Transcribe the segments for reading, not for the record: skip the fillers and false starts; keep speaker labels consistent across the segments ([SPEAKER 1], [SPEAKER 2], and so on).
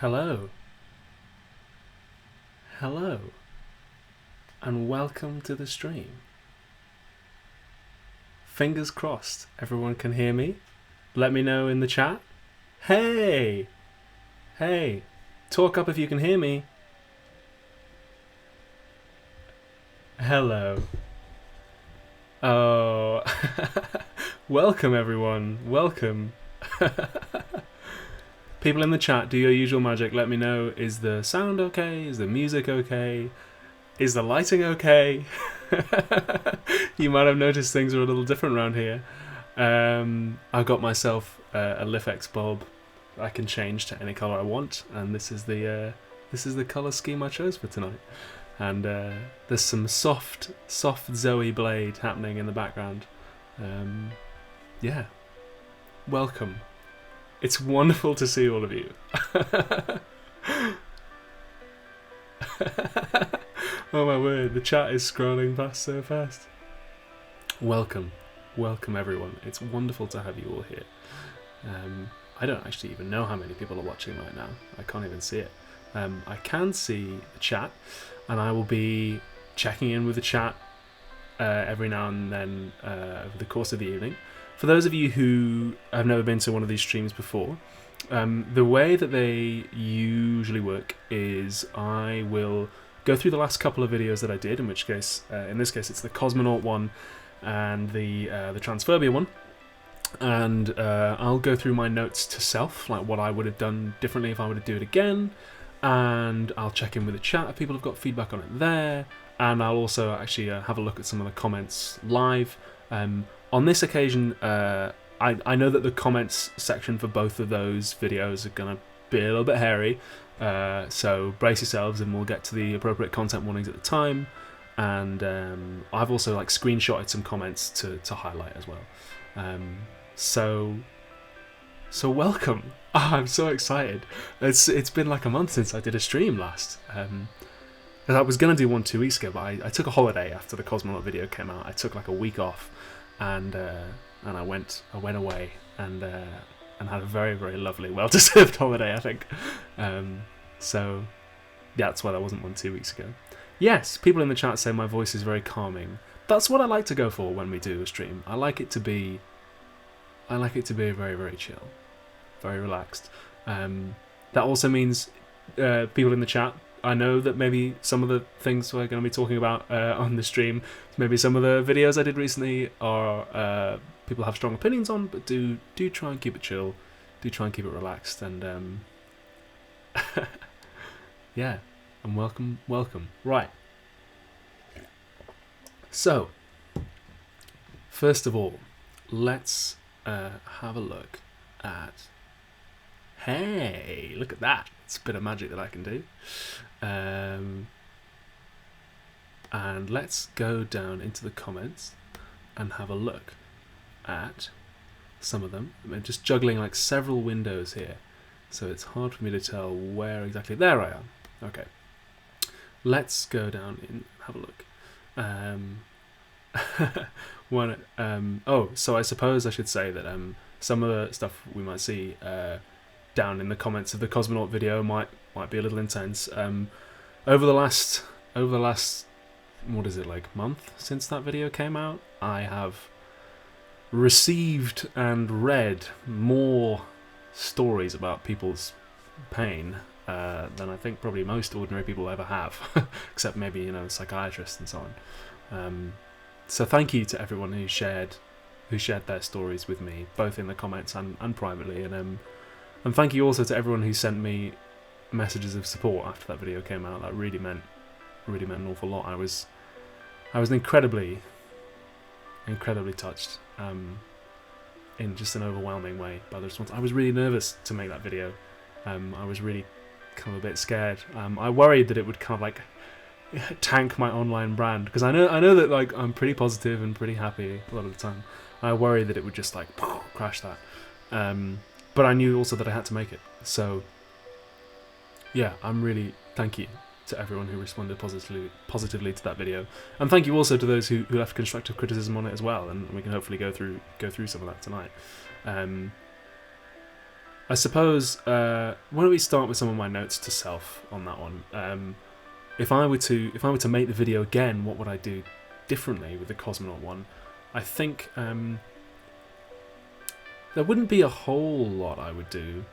[SPEAKER 1] Hello, hello, and welcome to the stream. Fingers crossed everyone can hear me. Let me know in the chat. Hey, talk up if you can hear me. Hello. Oh, welcome everyone, welcome. People in the chat, do your usual magic. Let me know, is the sound okay? Is the music okay? Is the lighting okay? You might have noticed things are a little different around here. I got myself a Lifex bulb I can change to any colour I want, and this is the colour scheme I chose for tonight. And there's some soft Zoe Blade happening in the background. Yeah, welcome. It's wonderful to see all of you. Oh my word, the chat is scrolling past so fast. Welcome everyone. It's wonderful to have you all here. I don't actually even know how many people are watching right now. I can't even see it. I can see the chat, and I will be checking in with the chat every now and then over the course of the evening. For those of you who have never been to one of these streams before, the way that they usually work is I will go through the last couple of videos that I did, in which case, in this case, it's the Cosmonaut one and the Transphobia one, and I'll go through my notes to self, like what I would have done differently if I were to do it again, and I'll check in with the chat if people have got feedback on it there, and I'll also actually have a look at some of the comments live. On this occasion, I know that the comments section for both of those videos are going to be a little bit hairy, so brace yourselves and we'll get to the appropriate content warnings at the time. And I've also screenshotted some comments to highlight as well. So welcome. Oh, I'm so excited. It's been like a month since I did a stream last. I was going to do one 2 weeks ago, but I took a holiday after the Cosmonaut video came out. I took a week off, and I went away and had a very, very lovely, well-deserved holiday, I think. So that's why there wasn't one 2 weeks ago. Yes, people in the chat say my voice is very calming. That's what I like to go for when we do a stream. I like it to be very, very chill, very relaxed. That also means people in the chat, I know that maybe some of the things we're going to be talking about on the stream, maybe some of the videos I did recently are people have strong opinions on, but do try and keep it chill, do try and keep it relaxed, and yeah, and welcome. Right. So, first of all, let's have a look at. Hey, look at that! It's a bit of magic that I can do. And let's go down into the comments and have a look at some of them. I'm just juggling several windows here, so it's hard for me to tell where exactly. There I am. Okay, let's go down and have a look. So I suppose I should say that some of the stuff we might see down in the comments of the Cosmonaut video might be a little intense. Over the last what is it, month since that video came out, I have received and read more stories about people's pain than I think probably most ordinary people ever have, except maybe psychiatrists and so on. So thank you to everyone who shared their stories with me, both in the comments and privately, and thank you also to everyone who sent me messages of support after that video came out. That really meant an awful lot. I was incredibly touched in just an overwhelming way by the response. I was really nervous to make that video. I was really kind of a bit scared. I worried that it would kind of tank my online brand, because I know that I'm pretty positive and pretty happy a lot of the time. I worried that it would just crash that. But I knew also that I had to make it. So yeah, thank you to everyone who responded positively to that video, and thank you also to those who left constructive criticism on it as well, and we can hopefully go through some of that tonight. I suppose why don't we start with some of my notes to self on that one. If I were to make the video again, what would I do differently with the Cosmonaut one? I think there wouldn't be a whole lot I would do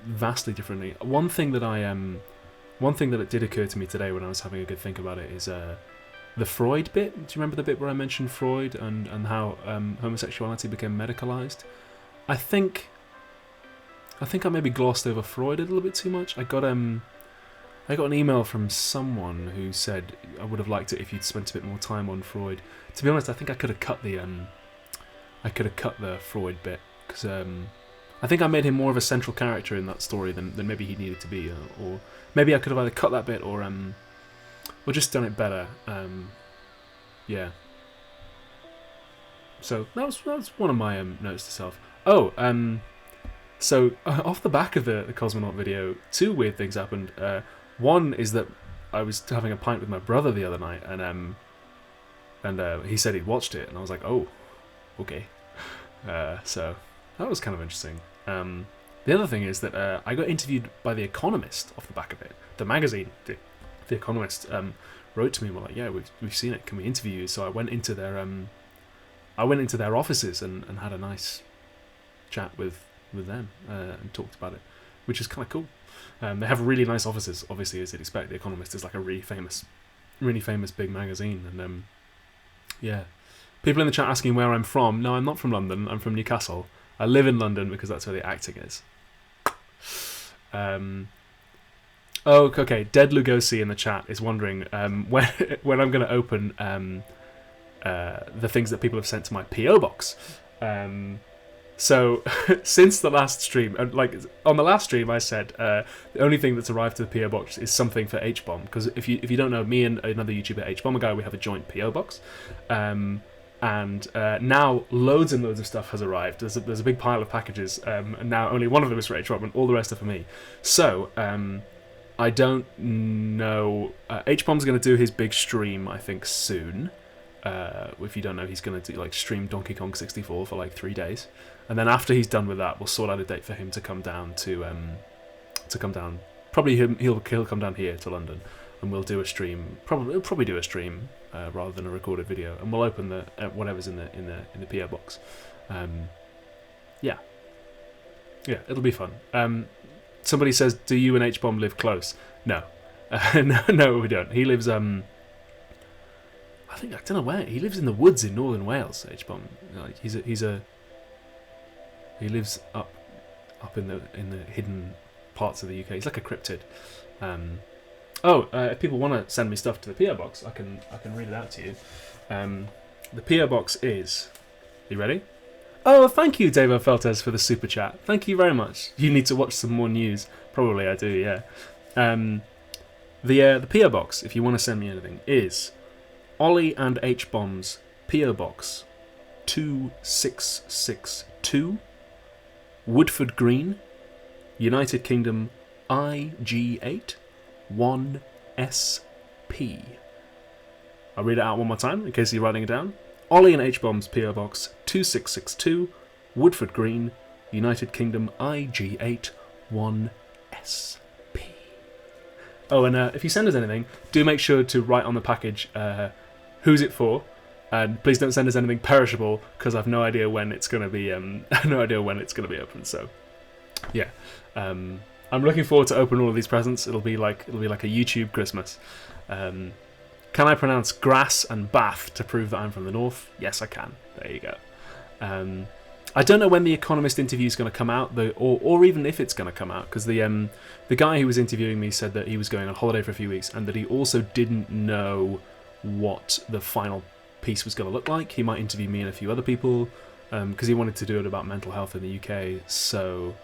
[SPEAKER 1] vastly differently. One thing that it did occur to me today when I was having a good think about it is the Freud bit. Do you remember the bit where I mentioned Freud and how homosexuality became medicalized? I think I maybe glossed over Freud a little bit too much. I got an email from someone who said I would have liked it if you'd spent a bit more time on Freud. To be honest, I think I could have cut the Freud bit because I think I made him more of a central character in that story than maybe he needed to be, or maybe I could have either cut that bit or just done it better. Yeah. So that was one of my notes to self. So off the back of the Cosmonaut video, two weird things happened. One is that I was having a pint with my brother the other night, and he said he'd watched it, and I was like, oh, okay. So that was kind of interesting. The other thing is that I got interviewed by The Economist off the back of it. The magazine, The Economist, wrote to me and were like, yeah, we've seen it. Can we interview you? So I went into their offices and had a nice chat with them and talked about it, which is kind of cool. They have really nice offices, obviously, as you'd expect. The Economist is like a really famous big magazine, and yeah. People in the chat asking where I'm from. No, I'm not from London. I'm from Newcastle. I live in London because that's where the acting is. Okay. Dead Lugosi in the chat is wondering when I'm going to open the things that people have sent to my PO box. So since the last stream, on the last stream, I said the only thing that's arrived to the PO box is something for H-Bomb, because if you don't know, me and another YouTuber, H-Bomb, a guy, we have a joint PO box. And now loads and loads of stuff has arrived. There's a big pile of packages, and now only one of them is for H-Bomb, and all the rest are for me. So I don't know. H-Bomb's going to do his big stream, I think, soon. If you don't know, he's going to do stream Donkey Kong 64 for 3 days, and then after he's done with that, we'll sort out a date for him to come down to come down. Probably he'll come down here to London, and we'll do a stream. He'll probably do a stream rather than a recorded video, and we'll open the whatever's in the PO box. Yeah, it'll be fun. Somebody says, "Do you and H-Bomb live close?" No, no, we don't. He lives I don't know where he lives, in the woods in northern Wales. H-Bomb, he lives up in the hidden parts of the UK. He's like a cryptid. If people want to send me stuff to the PO box, I can read it out to you. The PO box is. Are you ready? Oh, thank you, Davo Feltes, for the super chat. Thank you very much. You need to watch some more news. Probably I do. Yeah. The PO box, if you want to send me anything, is Ollie and H-Bomb's PO Box 2662, Woodford Green, United Kingdom, IG8 1SP. I'll read it out one more time in case you're writing it down. Ollie and H-Bomb's PO Box 2662, Woodford Green, United Kingdom, IG8 1SP. Oh, and if you send us anything, do make sure to write on the package who's it for, and please don't send us anything perishable, because I've no idea when it's going to be. Open. So, yeah, I'm looking forward to open all of these presents. It'll be like a YouTube Christmas. Can I pronounce grass and bath to prove that I'm from the north? Yes, I can. There you go. I don't know when the Economist interview is going to come out, or even if it's going to come out, because the guy who was interviewing me said that he was going on holiday for a few weeks, and that he also didn't know what the final piece was going to look like. He might interview me and a few other people, because he wanted to do it about mental health in the UK. So,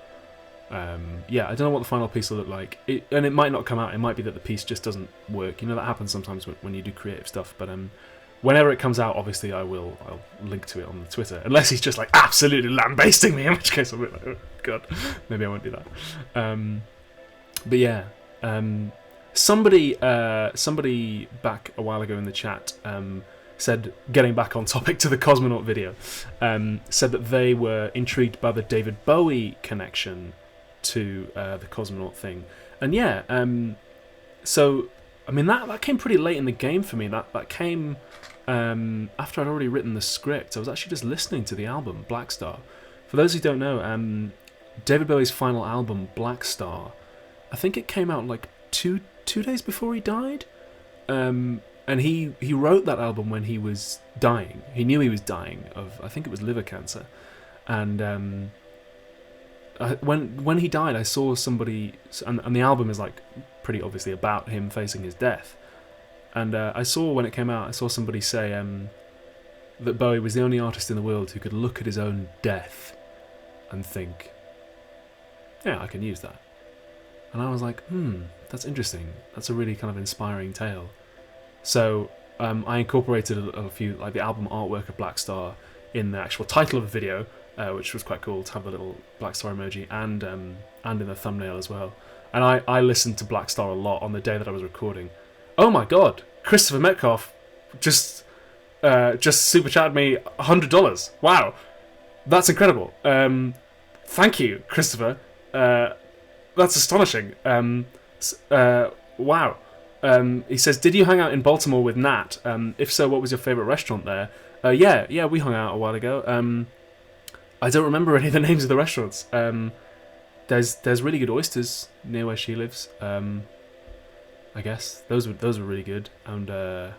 [SPEAKER 1] I don't know what the final piece will look like. And it might not come out. It might be that the piece just doesn't work. You know, that happens sometimes when you do creative stuff. But whenever it comes out, obviously I'll link to it on the Twitter, unless he's just absolutely lambasting me, in which case I'll be like, oh god, maybe I won't do that. But yeah, somebody back a while ago in the chat said, getting back on topic to the Cosmonaut video, said that they were intrigued by the David Bowie connection to the Cosmonaut thing. And yeah, so I mean that came pretty late in the game for me. That came after I'd already written the script. I was actually just listening to the album Black Star. For those who don't know, David Bowie's final album Black Star, I think it came out like two days before he died. And he wrote that album when he was dying. He knew he was dying of, I think it was liver cancer. And when he died, I saw somebody, and the album is like pretty obviously about him facing his death. And I saw, when it came out, I saw somebody say that Bowie was the only artist in the world who could look at his own death and think, yeah, I can use that. And I was like, that's interesting. That's a really kind of inspiring tale. So I incorporated a few, like the album artwork of Black Star in the actual title of the video, which was quite cool to have the little Black Star emoji, and in the thumbnail as well. And I listened to Black Star a lot on the day that I was recording. Oh my god, Christopher Metcalf just super chatted me $100. Wow, that's incredible. Thank you, Christopher. That's astonishing. Wow. He says, did you hang out in Baltimore with Nat? If so, what was your favourite restaurant there? Yeah, we hung out a while ago. I don't remember any of the names of the restaurants. There's really good oysters near where she lives. I guess those were really good. And I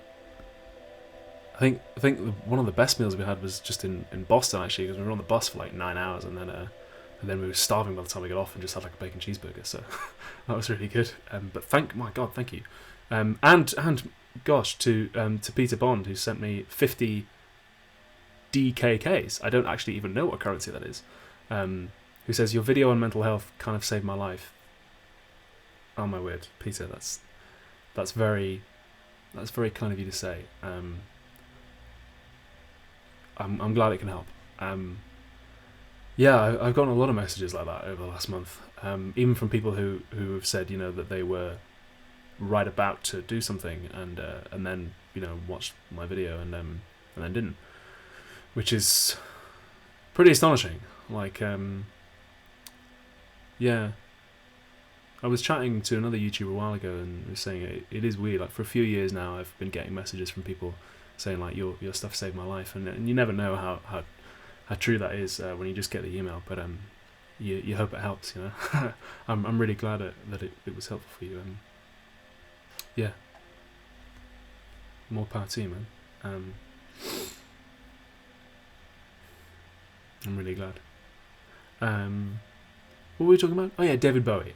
[SPEAKER 1] think one of the best meals we had was just in Boston, actually, because we were on the bus for like 9 hours, and then we were starving by the time we got off, and just had like a bacon cheeseburger. So that was really good. But thank you. And gosh, to Peter Bond, who sent me 50 DKKs. I don't actually even know what currency that is. Who says, your video on mental health kind of saved my life. Oh my word, Peter, that's very kind of you to say. I'm glad it can help. Yeah, I've gotten a lot of messages like that over the last month, even from people who have said, that they were right about to do something and then watched my video and then didn't, which is pretty astonishing. Like, yeah, I was chatting to another YouTuber a while ago and was saying it is weird. Like, for a few years now, I've been getting messages from people saying like your stuff saved my life, and you never know how true that is when you just get the email, but you hope it helps. I'm really glad that it was helpful for you. Yeah, more power to you, man. I'm really glad. What were we talking about? Oh yeah, David Bowie.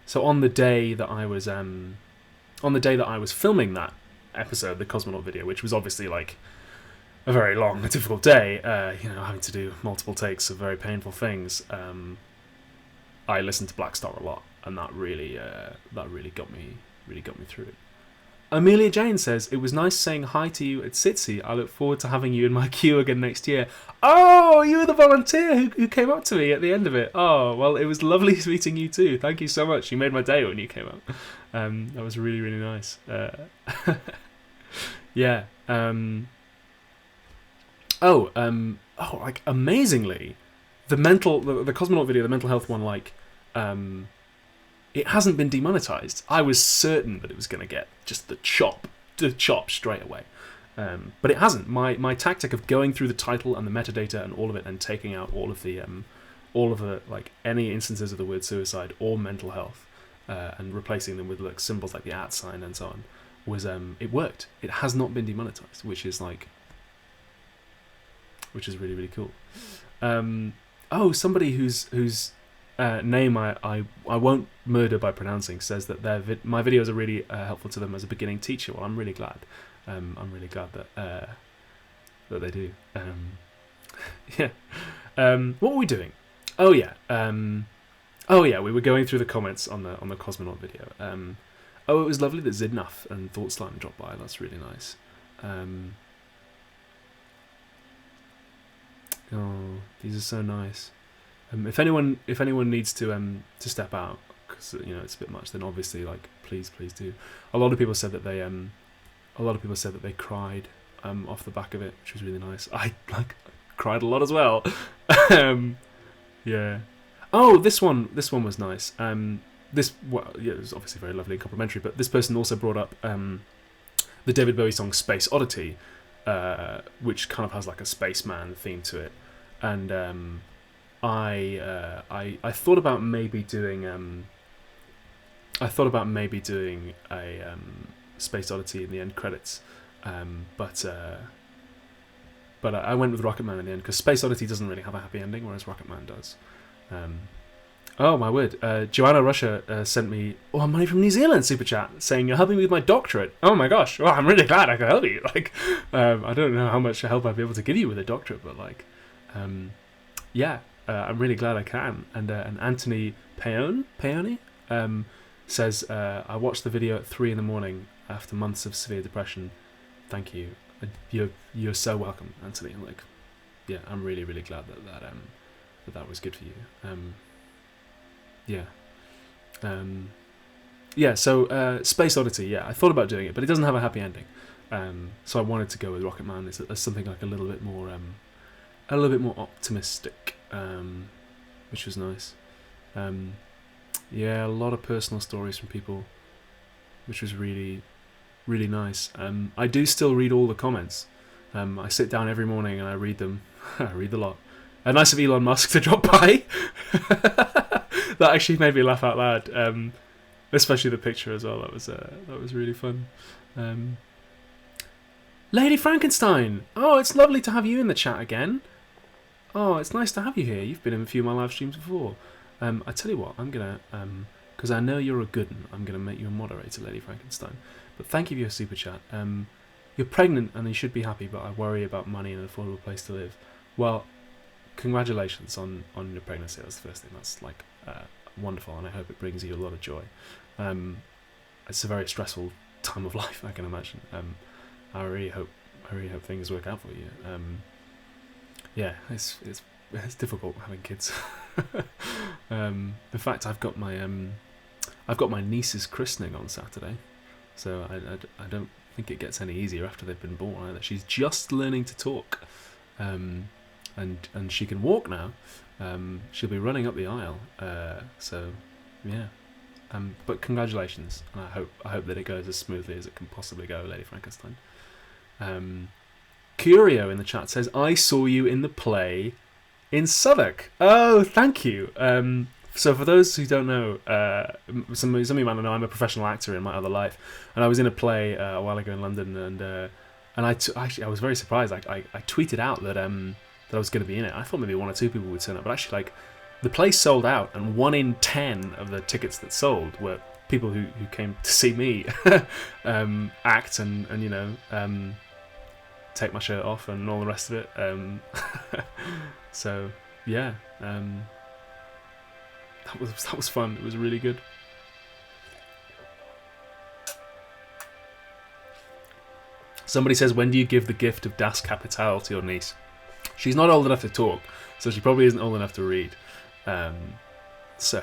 [SPEAKER 1] So on the day that I was filming that episode, the Cosmonaut video, which was obviously like a very long, difficult day, having to do multiple takes of very painful things, I listened to Black Star a lot, and that really got me through it. Amelia Jane says, it was nice saying hi to you at Sitsi. I look forward to having you in my queue again next year. Oh, you were the volunteer who came up to me at the end of it. Oh, well, it was lovely meeting you too. Thank you so much. You made my day when you came up. That was really, really nice. Yeah. Like, amazingly, the Cosmonaut video, the mental health one, like, it hasn't been demonetized. I was certain that it was going to get just the chop straight away, but it hasn't. My tactic of going through the title and the metadata and all of it, and taking out all of the like any instances of the word suicide or mental health, and replacing them with like symbols like the @ sign and so on, was it worked. It has not been demonetized, which is really, really cool. Somebody whose name I won't murder by pronouncing says that my videos are really helpful to them as a beginning teacher. Well, I'm really glad. I'm really glad that they do. Yeah. What were we doing? Oh yeah. We were going through the comments on the Cosmonaut video. It was lovely that Zidnaf and Thoughtslime dropped by. That's really nice. Oh, these are so nice. If anyone needs to step out, because it's a bit much, then obviously, like, please do. A lot of people said that they cried off the back of it, which was really nice. I cried a lot as well. Yeah. Oh, this one was nice. It was obviously very lovely and complimentary, but this person also brought up the David Bowie song Space Oddity, which kind of has like a spaceman theme to it, and I thought about maybe doing a Space Oddity in the end credits, but I went with Rocket Man in the end because Space Oddity doesn't really have a happy ending, whereas Rocket Man does. Oh my word! Joanna Russia sent me money from New Zealand super chat saying you're helping me with my doctorate. Oh my gosh! Well, I'm really glad I can help you. Like, I don't know how much help I'd be able to give you with a doctorate, but like, I'm really glad I can. And Anthony Peone says I watched the video at 3 a.m. after months of severe depression. Thank you. You're so welcome, Anthony. Like, yeah, I'm really really glad that was good for you. So Space Oddity, yeah, I thought about doing it, but it doesn't have a happy ending. So I wanted to go with Rocket Man as something like a little bit more optimistic, which was nice. A lot of personal stories from people, which was really, really nice. I do still read all the comments. I sit down every morning and I read them. I read a lot. Nice of Elon Musk to drop by. That actually made me laugh out loud. Especially the picture as well. That was really fun. Lady Frankenstein. Oh, it's lovely to have you in the chat again. Oh, it's nice to have you here. You've been in a few of my live streams before. I tell you what, I'm gonna because I know you're a good one, I'm gonna make you a moderator, Lady Frankenstein. But thank you for your super chat. You're pregnant and you should be happy, but I worry about money and an affordable place to live. Well, congratulations on your pregnancy. That's the first thing. That's like wonderful, and I hope it brings you a lot of joy. It's a very stressful time of life, I can imagine. I really hope things work out for you. It's difficult having kids. In fact, I've got my niece's christening on Saturday, so I don't think it gets any easier after they've been born either. She's just learning to talk. And she can walk now. She'll be running up the aisle. So yeah. But congratulations, and I hope that it goes as smoothly as it can possibly go, Lady Frankenstein. Curio in the chat says, I saw you in the play in Southwark. Oh, thank you. So for those who don't know, some of you might not know, I'm a professional actor in my other life, and I was in a play a while ago in London, and I was very surprised. I tweeted out that I was going to be in it. I thought maybe 1 or 2 people would turn up, but actually, like, the play sold out, and 1 in 10 of the tickets that sold were people who came to see me act and take my shirt off and all the rest of it. So yeah, that was fun. It was really good. Somebody says, when do you give the gift of Das Kapital to your niece? She's not old enough to talk, so she probably isn't old enough to read. So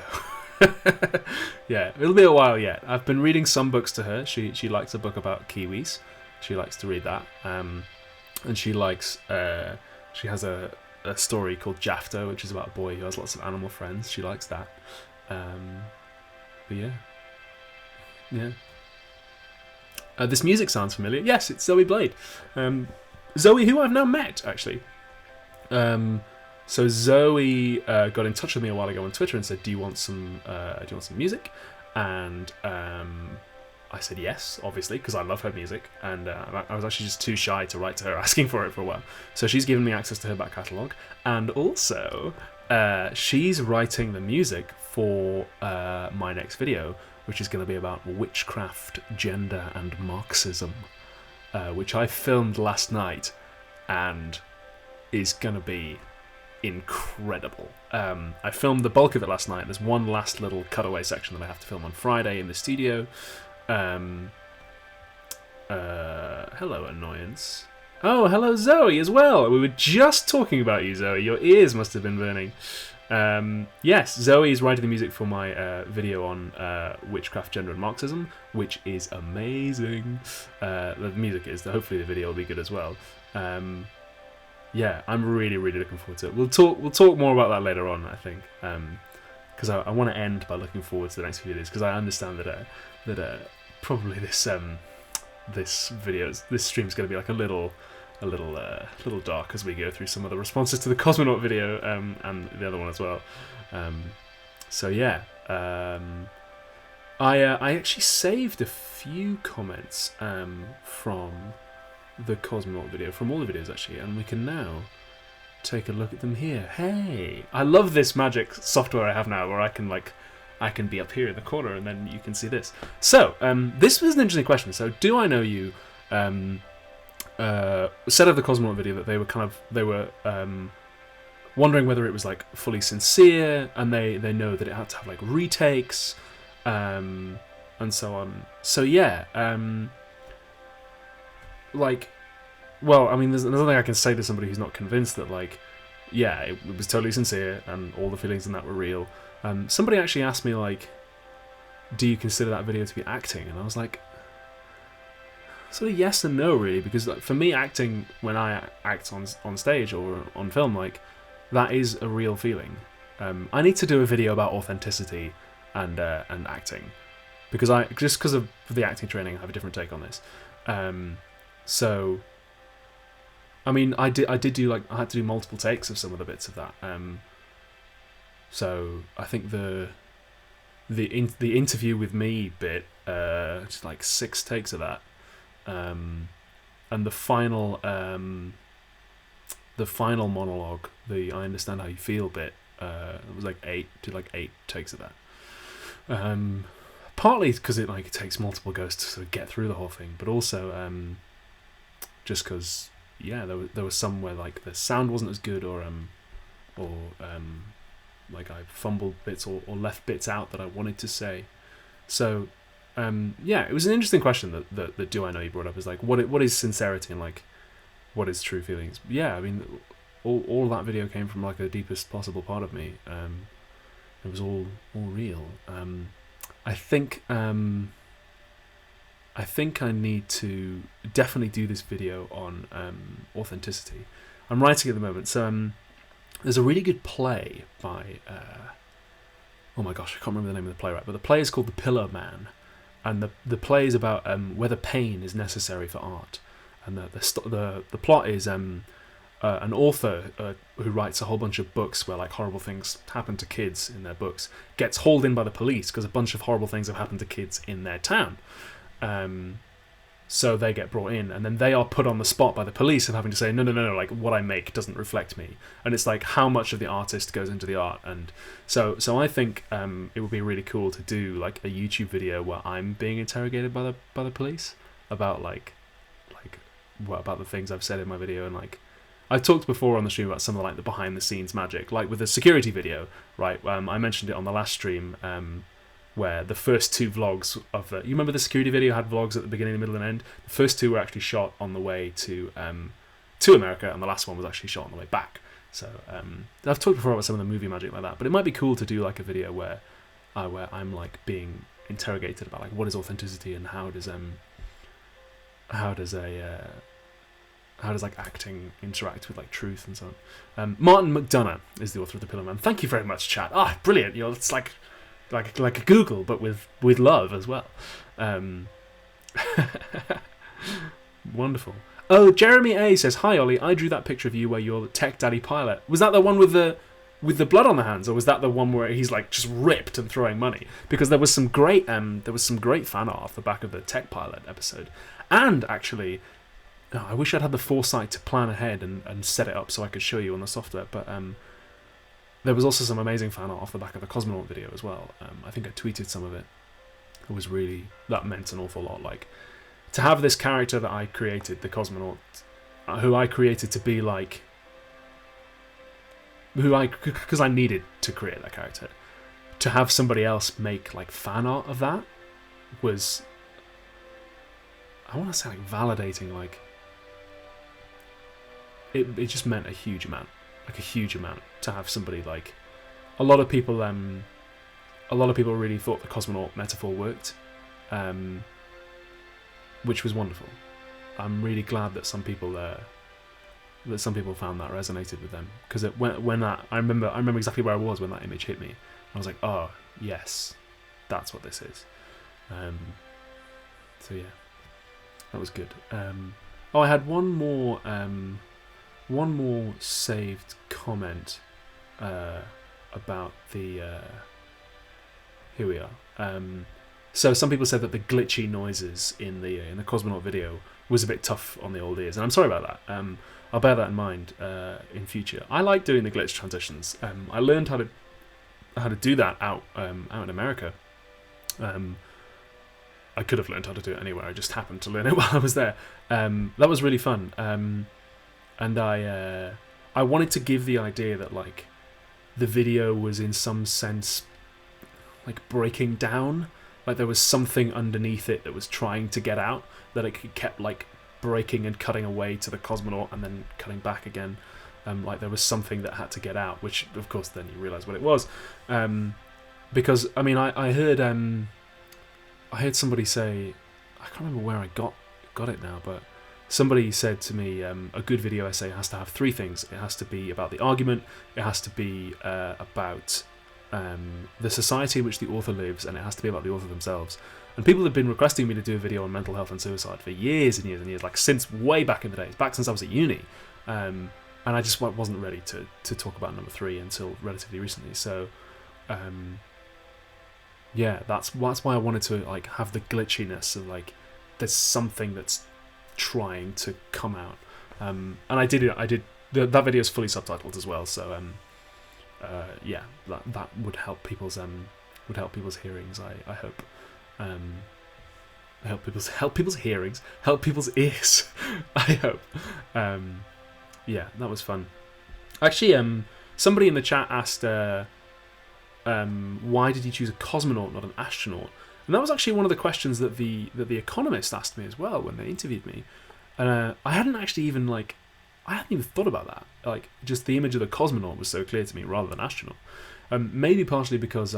[SPEAKER 1] yeah, it'll be a while yet. I've been reading some books to her. She likes a book about kiwis. She likes to read that. And she likes she has a story called Jafto, which is about a boy who has lots of animal friends. She likes that. But yeah. This music sounds familiar. Yes, it's Zoe Blade. Zoe, who I've now met, actually. So Zoe got in touch with me a while ago on Twitter and said, "Do you want some music?" And I said yes, obviously, because I love her music, and I was actually just too shy to write to her asking for it for a while. So she's given me access to her back catalogue, and also she's writing the music for my next video, which is going to be about witchcraft, gender, and Marxism, which I filmed last night, and is going to be incredible. I filmed the bulk of it last night. There's one last little cutaway section that I have to film on Friday in the studio. Hello, Annoyance. Oh, hello, Zoe, as well. We were just talking about you, Zoe. Your ears must have been burning. Yes, Zoe is writing the music for my video on witchcraft, gender, and Marxism, which is amazing. The music is. Hopefully, the video will be good as well. Yeah, I'm really, really looking forward to it. We'll talk more about that later on, I think, because I want to end by looking forward to the next few videos, because I understand that probably this stream's going to be like a little dark as we go through some of the responses to the Cosmonaut video and the other one as well. So yeah, I actually saved a few comments from the Cosmonaut video, from all the videos actually, and we can now take a look at them here. Hey, I love this magic software I have now, where I can be up here in the corner and then you can see this. So this was an interesting question. So do I know you? Said of the Cosmonaut video that they were wondering whether it was like fully sincere, and they know that it had to have like retakes and so on. So yeah, like, well, I mean, there's another thing I can say to somebody who's not convinced that, like, yeah, it was totally sincere and all the feelings in that were real. Somebody actually asked me, like, do you consider that video to be acting? And I was like, sort of yes and no, really, because like, for me, acting, when I act on stage or on film, like, that is a real feeling. I need to do a video about authenticity and acting, because because of the acting training, I have a different take on this. So, I mean, I had to do multiple takes of some of the bits of that. So I think the interview with me bit, just like 6 takes of that. And the final monologue, the I understand how you feel bit, it was like 8 takes of that. Partly because it takes multiple goes to sort of get through the whole thing, but also just because there was some where like the sound wasn't as good, or like I fumbled bits or left bits out that I wanted to say. So it was an interesting question that Do I Know you brought up, is like what is sincerity and like what is true feelings. Yeah, I mean all that video came from like the deepest possible part of me. It was all real. I think I need to definitely do this video on authenticity. I'm writing at the moment, so there's a really good play by oh my gosh, I can't remember the name of the playwright, but the play is called The Pillar Man, and the play is about whether pain is necessary for art, and the plot is an author who writes a whole bunch of books where like horrible things happen to kids in their books gets hauled in by the police because a bunch of horrible things have happened to kids in their town. So they get brought in, and then they are put on the spot by the police and having to say, no, like what I make doesn't reflect me. And it's like how much of the artist goes into the art. And so I think it would be really cool to do like a YouTube video where I'm being interrogated by the police about about the things I've said in my video. And like I've talked before on the stream about some of the behind the scenes magic, like with the security video, right? I mentioned it on the last stream, where the first 2 vlogs of you remember the security video had vlogs at the beginning, the middle, and end. The first 2 were actually shot on the way to America, and the last one was actually shot on the way back. So I've talked before about some of the movie magic like that, but it might be cool to do like a video where I'm like being interrogated about like what is authenticity and how does like acting interact with like truth and so on. Martin McDonough is the author of The Pillar Man. Thank you very much, chat. Brilliant. It's like a Google, but with love as well. Wonderful. Oh, Jeremy A says, hi Ollie, I drew that picture of you where you're the tech daddy pilot. Was that the one with the blood on the hands, or was that the one where he's like just ripped and throwing money? Because there was some great fan art off the back of the tech pilot episode. And actually, I wish I'd had the foresight to plan ahead and set it up so I could show you on the software, but there was also some amazing fan art off the back of the Cosmonaut video as well. I think I tweeted some of it. That meant an awful lot. Like, to have this character that I created, the Cosmonaut, who I created to be like, because I needed to create that character, to have somebody else make like fan art of that was, I want to say like validating, like, it just meant a huge amount to have somebody like a lot of people really thought the cosmonaut metaphor worked, which was wonderful. I'm really glad that some people found that resonated with them, because when that I remember exactly where I was when that image hit me. I was like, oh yes, that's what this is. So yeah, that was good. I had one more saved comment about the. Here we are. So some people said that the glitchy noises in the Cosmonaut video was a bit tough on the old ears, and I'm sorry about that. I'll bear that in mind in future. I like doing the glitch transitions. I learned how to do that out in America. I could have learned how to do it anywhere. I just happened to learn it while I was there. That was really fun. And I wanted to give the idea that like the video was in some sense like breaking down. Like there was something underneath it that was trying to get out, that it kept like breaking and cutting away to the cosmonaut and then cutting back again. Like there was something that had to get out, which of course then you realise what it was. Because I mean I heard somebody say, I can't remember where I got it now, but somebody said to me, a good video essay has to have three things. It has to be about the argument, it has to be about the society in which the author lives, and it has to be about the author themselves. And people have been requesting me to do a video on mental health and suicide for years and years and years, like since way back in the days, back since I was at uni. And I just wasn't ready to talk about number 3 until relatively recently. So yeah, that's why I wanted to like have the glitchiness of like there's something that's trying to come out. And I did that video is fully subtitled as well, so yeah, that would help people's hearings. I hope. Help people's hearings, help people's ears. I hope. Yeah, that was fun. Actually, somebody in the chat asked, why did you choose a cosmonaut, not an astronaut? And that was actually one of the questions that the Economist asked me as well when they interviewed me. And I hadn't even thought about that. Like, just the image of the cosmonaut was so clear to me rather than astronaut. Maybe partially because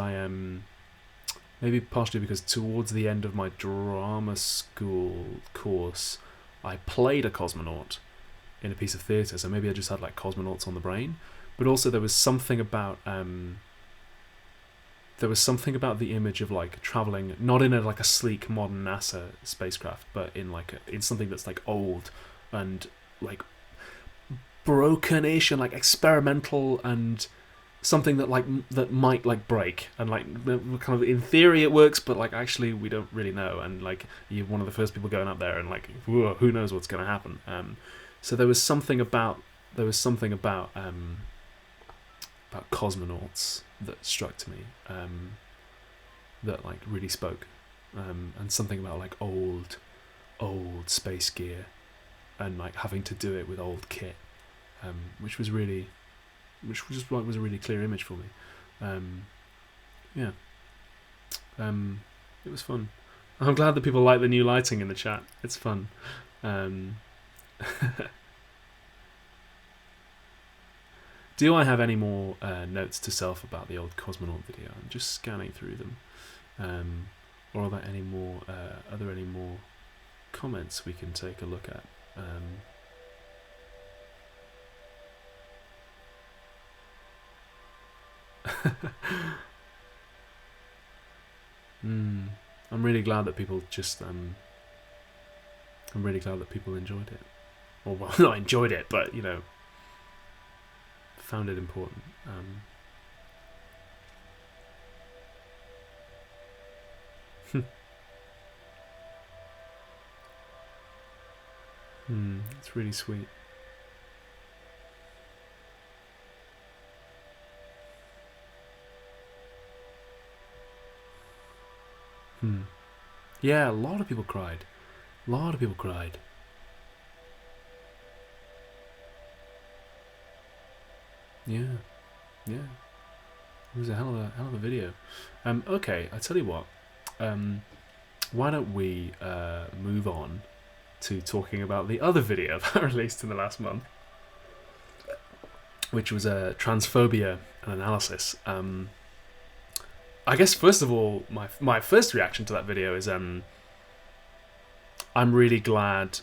[SPEAKER 1] towards the end of my drama school course, I played a cosmonaut in a piece of theatre, so maybe I just had like cosmonauts on the brain. But also there was something about the image of like traveling not in a sleek modern NASA spacecraft, but in something that's like old and like broken-ish and like experimental, and something that might like break, and like kind of in theory it works, but like actually we don't really know, and like you're one of the first people going up there, and like who knows what's going to happen. So there was something about cosmonauts that struck to me, that like really spoke, and something about like old space gear, and like having to do it with old kit, which was a really clear image for me. Yeah, it was fun. I'm glad that people like the new lighting in the chat. It's fun. Do I have any more notes to self about the old Cosmonaut video? I'm just scanning through them. Or are there any more? Are there any more comments we can take a look at? I'm really glad that people just. I'm really glad that people enjoyed it, or well, not enjoyed it, but you know, found it important. It's really sweet. Yeah, a lot of people cried. A lot of people cried. Yeah. It was a hell of a video. Okay, I tell you what. Why don't we move on to talking about the other video that I released in the last month, which was a transphobia and analysis. I guess first of all, my first reaction to that video is I'm really glad.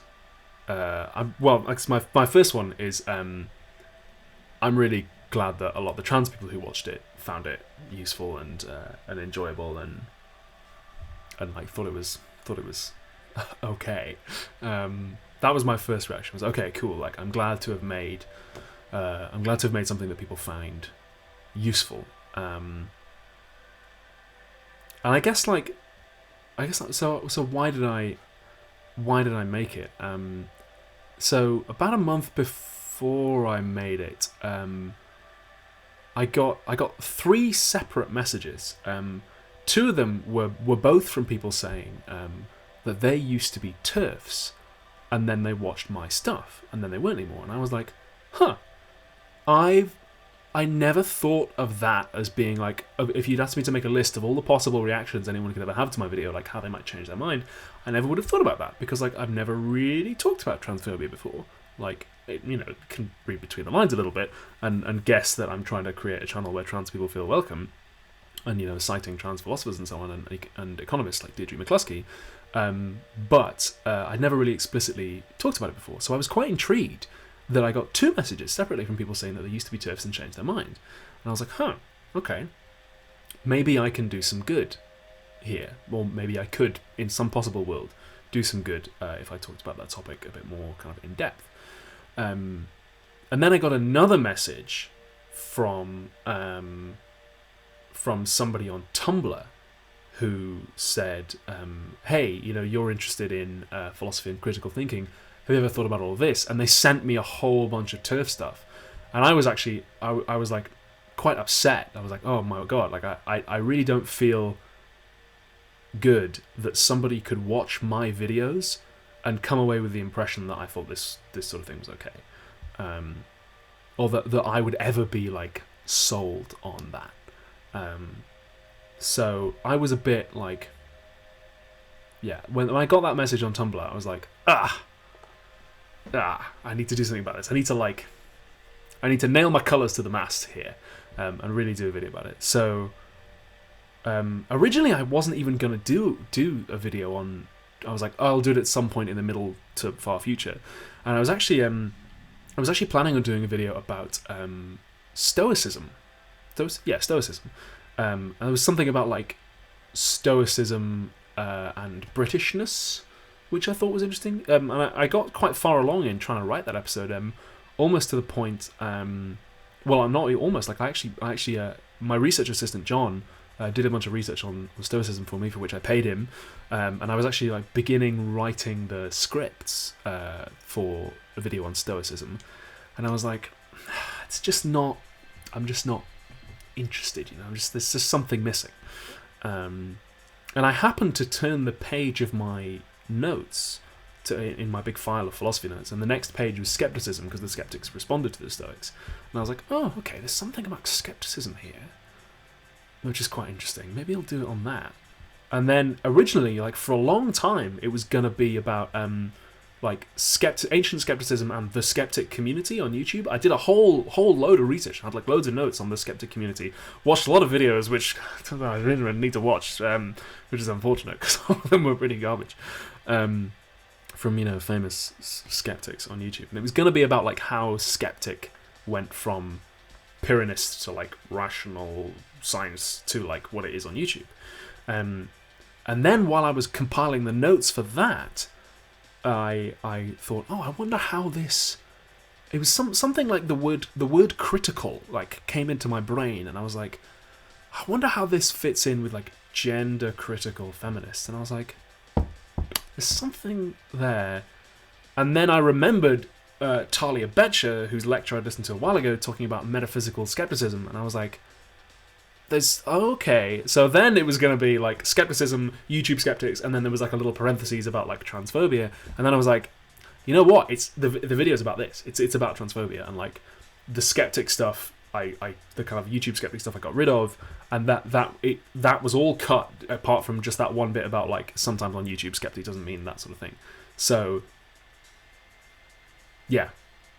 [SPEAKER 1] My first one is I'm really glad that a lot of the trans people who watched it found it useful and enjoyable and like thought it was okay. That was my first reaction. Was okay, cool. Like I'm glad to have made something that people find useful. And I guess so why did I make it? So about a month before I made it, I got 3 separate messages. 2 of them were both from people saying that they used to be TERFs, and then they watched my stuff, and then they weren't anymore. And I was like, huh, I never thought of that as being like, if you'd asked me to make a list of all the possible reactions anyone could ever have to my video, like how they might change their mind, I never would have thought about that, because like I've never really talked about transphobia before. Like, can read between the lines a little bit and guess that I'm trying to create a channel where trans people feel welcome, and citing trans philosophers and so on, and economists like Deirdre McCluskey. But I'd never really explicitly talked about it before, so I was quite intrigued that I got 2 messages separately from people saying that they used to be TERFs and changed their mind. And I was like, huh, okay, maybe I can do some good here, or maybe I could, in some possible world, do some good if I talked about that topic a bit more kind of in depth. And then I got another message from somebody on Tumblr who said, hey, you're interested in philosophy and critical thinking. Have you ever thought about all of this? And they sent me a whole bunch of TERF stuff. And I was actually, I was like quite upset. I was like, oh my God, like I really don't feel good that somebody could watch my videos and come away with the impression that I thought this sort of thing was okay. Or that I would ever be like sold on that. So I was a bit like, yeah, when I got that message on Tumblr, I was like, I need to do something about this. I need to nail my colours to the mast here, and really do a video about it. So originally I wasn't even going to do a video on, I was like, oh, I'll do it at some point in the middle to far future. And I was actually planning on doing a video about stoicism. Stoicism. And there was something about like stoicism and Britishness, which I thought was interesting. And I got quite far along in trying to write that episode, almost to the point. Well, I'm not almost, like I actually my research assistant John did a bunch of research on stoicism for me, for which I paid him, and I was actually like beginning writing the scripts for a video on stoicism, and I was like, it's just not. I'm just not interested, there's just something missing. And I happened to turn the page of my notes in my big file of philosophy notes, and the next page was skepticism, because the skeptics responded to the Stoics. And I was like, oh, okay, there's something about skepticism here, which is quite interesting. Maybe I'll do it on that. And then originally, like for a long time, it was gonna be about like ancient skepticism and the skeptic community on YouTube. I did a whole load of research. I had like loads of notes on the skeptic community. Watched a lot of videos, which I didn't really need to watch, which is unfortunate because all of them were pretty garbage. From famous skeptics on YouTube, and it was going to be about like how skeptic went from Pyrrhonist to like rational science to like what it is on YouTube. And then while I was compiling the notes for that, I thought, oh, I wonder how this. It was something like the word critical like came into my brain, and I was like, I wonder how this fits in with like gender critical feminists, and I was like, there's something there. And then I remembered Talia Betcher, whose lecture I listened to a while ago, talking about metaphysical skepticism, and I was like, okay. So then it was going to be like skepticism, YouTube skeptics, and then there was like a little parentheses about like transphobia, and then I was like, you know what? It's the video's about this. It's about transphobia, and like the skeptic stuff. The kind of YouTube skeptic stuff I got rid of, and that was all cut, apart from just that one bit about like sometimes on YouTube skeptic doesn't mean that sort of thing. So yeah,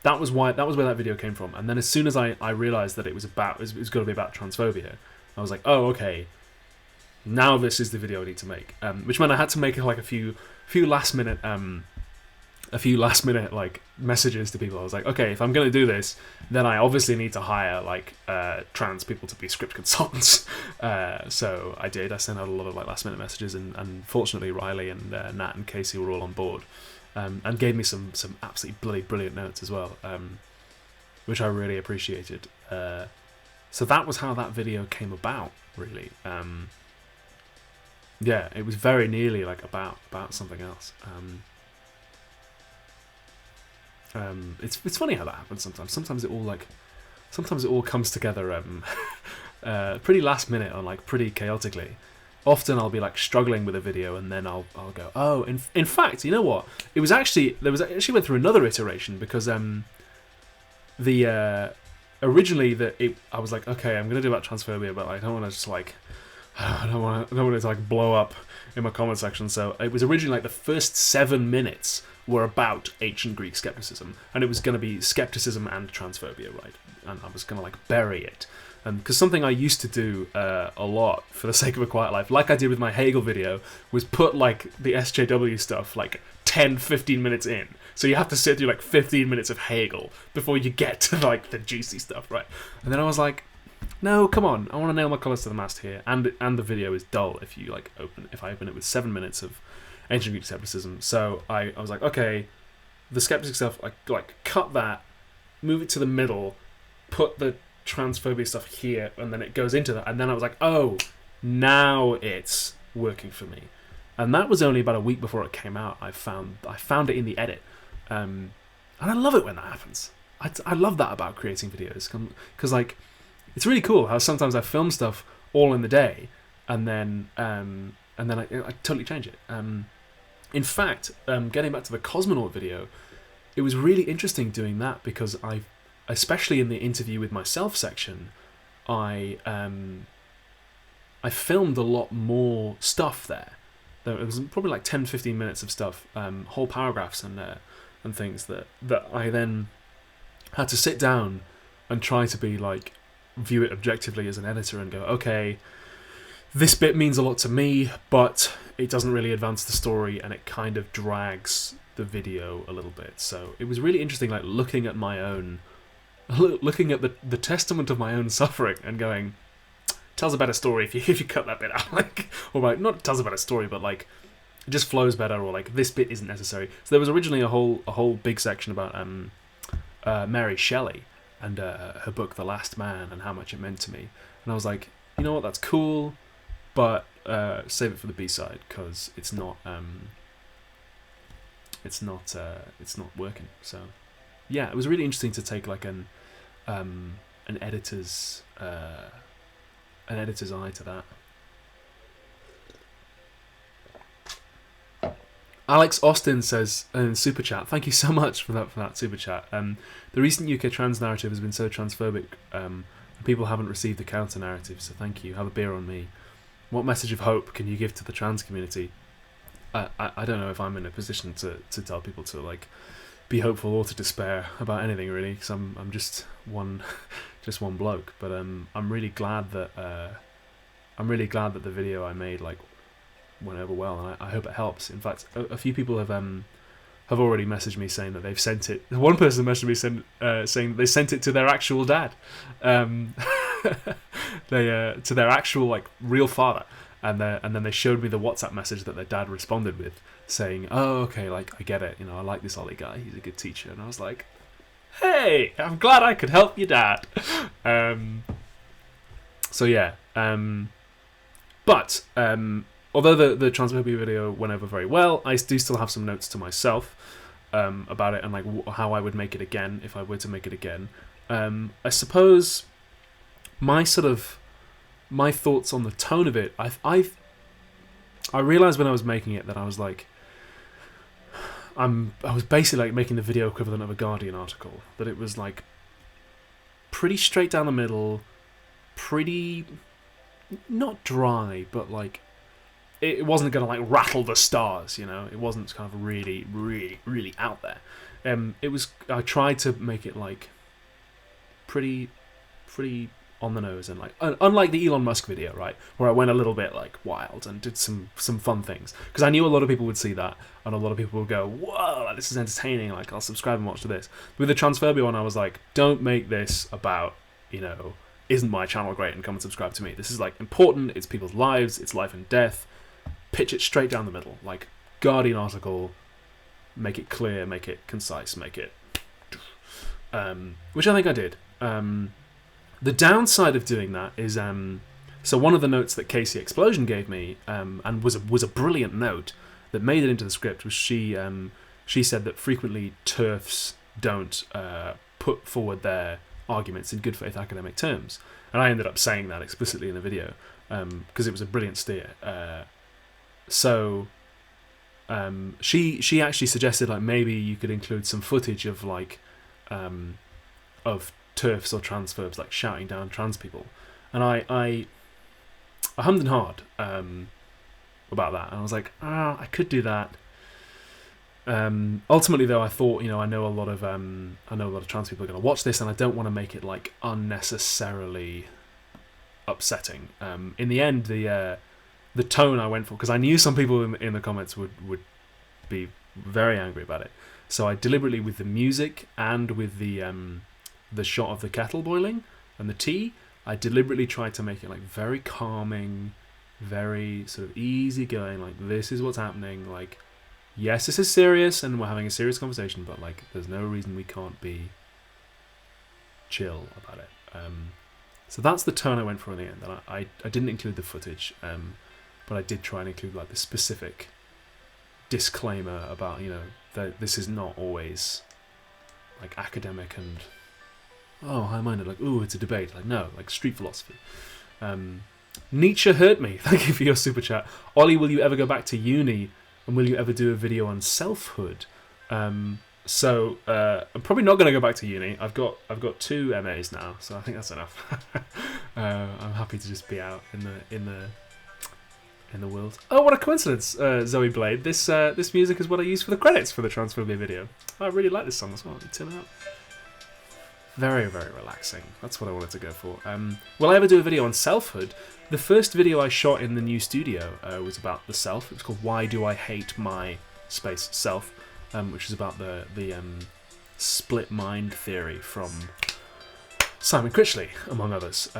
[SPEAKER 1] that was where that video came from. And then as soon as I realized that it was going to be about transphobia, I was like, oh, okay, now this is the video I need to make. Which meant I had to make like a few last minute like messages to people. I was like, okay, if I'm going to do this, then I obviously need to hire like trans people to be script consultants. So I did. I sent out a lot of like last minute messages, and fortunately Riley and Nat and Casey were all on board, and gave me some absolutely bloody brilliant notes as well, which I really appreciated. So that was how that video came about, really. Yeah, it was very nearly like about something else. It's funny how that happens sometimes. Sometimes it all comes together pretty last minute or like pretty chaotically. Often I'll be like struggling with a video, and then I'll go, oh, in fact, you know what? It was actually went through another iteration, because originally I was like, okay, I'm gonna do about transphobia, but I don't want to just like I don't want it to like blow up in my comment section. So it was originally like the first 7 minutes were about ancient Greek skepticism, and it was going to be skepticism and transphobia, right? And I was going to like bury it, because something I used to do a lot for the sake of a quiet life, like I did with my Hegel video, was put like the SJW stuff like 10-15 minutes in. So you have to sit through like 15 minutes of Hegel before you get to like the juicy stuff, right? And then I was like, no, come on, I want to nail my colours to the mast here, and the video is dull if I open it with 7 minutes of ancient Greek skepticism. So I was like, okay, the skeptic stuff, I like cut that, move it to the middle, put the transphobia stuff here, and then it goes into that. And then I was like, oh, now it's working for me. And that was only about a week before it came out. I found it in the edit, and I love it when that happens. I love that about creating videos, because like it's really cool how sometimes I film stuff all in the day, and then I totally change it. In fact, getting back to the Cosmonaut video, it was really interesting doing that, because especially in the interview with myself section, I filmed a lot more stuff there. It was probably like 10-15 minutes of stuff, whole paragraphs and things that I then had to sit down and try to be like, view it objectively as an editor and go, okay, this bit means a lot to me, but it doesn't really advance the story, and it kind of drags the video a little bit. So it was really interesting, like looking at the testament of my own suffering and going, tells a better story if you cut that bit out, like, or like not tells a better story, but like it just flows better, or like this bit isn't necessary. So there was originally a whole big section about Mary Shelley and her book The Last Man and how much it meant to me, and I was like, you know what, that's cool, but save it for the B-side, because it's not working. So yeah, it was really interesting to take like an editor's eye to that. Alex Austin says in super chat, thank you so much for that super chat. The recent UK trans narrative has been so transphobic, and people haven't received the counter narrative, so thank you. Have a beer on me. What message of hope can you give to the trans community? I don't know if I'm in a position to tell people to like be hopeful or to despair about anything, really, because I'm just one bloke. But I'm really glad that the video I made like went over well, and I hope it helps. In fact, a few people have already messaged me saying that they've sent it. One person messaged me saying they sent it to their actual dad, to their actual like real father, and then they showed me the WhatsApp message that their dad responded with, saying, "Oh, okay, like I get it. You know, I like this Ollie guy. He's a good teacher." And I was like, "Hey, I'm glad I could help your dad." So yeah, but although the transphobia video went over very well, I do still have some notes to myself about it, and like how I would make it again if I were to make it again. I suppose my thoughts on the tone of it, I realized when I was making it that I was like, I was basically like making the video equivalent of a Guardian article, that it was like pretty straight down the middle, pretty not dry, but like it wasn't going to like rattle the stars, you know. It wasn't kind of really, really, really out there. I tried to make it like pretty on the nose, and like unlike the Elon Musk video, right, where I went a little bit like wild and did some fun things, because I knew a lot of people would see that, and a lot of people would go, whoa, like, this is entertaining, like I'll subscribe and watch to this. With the transphobia one, I was like, don't make this about, isn't my channel great, and come and subscribe to me. This is like important, it's people's lives, it's life and death. Pitch it straight down the middle, like Guardian article, make it clear, make it concise, make it which I think I did. The downside of doing that is, so one of the notes that Casey Explosion gave me, and was a brilliant note that made it into the script, was she said that frequently TERFs don't put forward their arguments in good faith academic terms, and I ended up saying that explicitly in the video because it was a brilliant steer. So she actually suggested like maybe you could include some footage of like of TERFs or transphobes like shouting down trans people, and I hummed and hawed about that, and I was like, I could do that. Ultimately, though, I thought, I know a lot of trans people are going to watch this, and I don't want to make it like unnecessarily upsetting. In the end, the tone I went for, because I knew some people in the comments would be very angry about it, so I deliberately, with the music and with the shot of the kettle boiling and the tea, I deliberately tried to make it like very calming, very sort of easygoing, like this is what's happening, like yes, this is serious and we're having a serious conversation, but like there's no reason we can't be chill about it. So that's the tone I went for in the end, and I didn't include the footage, but I did try and include like the specific disclaimer about, that this is not always like academic and high-minded, like, ooh, it's a debate. Like, no, like street philosophy. Nietzsche hurt me. Thank you for your super chat. Ollie, will you ever go back to uni, and will you ever do a video on selfhood? So I'm probably not going to go back to uni. I've got 2 MAs now, so I think that's enough. I'm happy to just be out in the world. Oh, what a coincidence, Zoe Blade. This music is what I used for the credits for the transphobia video. I really like this song as well. Turn it out. Very, very relaxing. That's what I wanted to go for. Will I ever do a video on selfhood? The first video I shot in the new studio was about the self. It was called Why Do I Hate My Space Self, which is about the split mind theory from Simon Critchley, among others.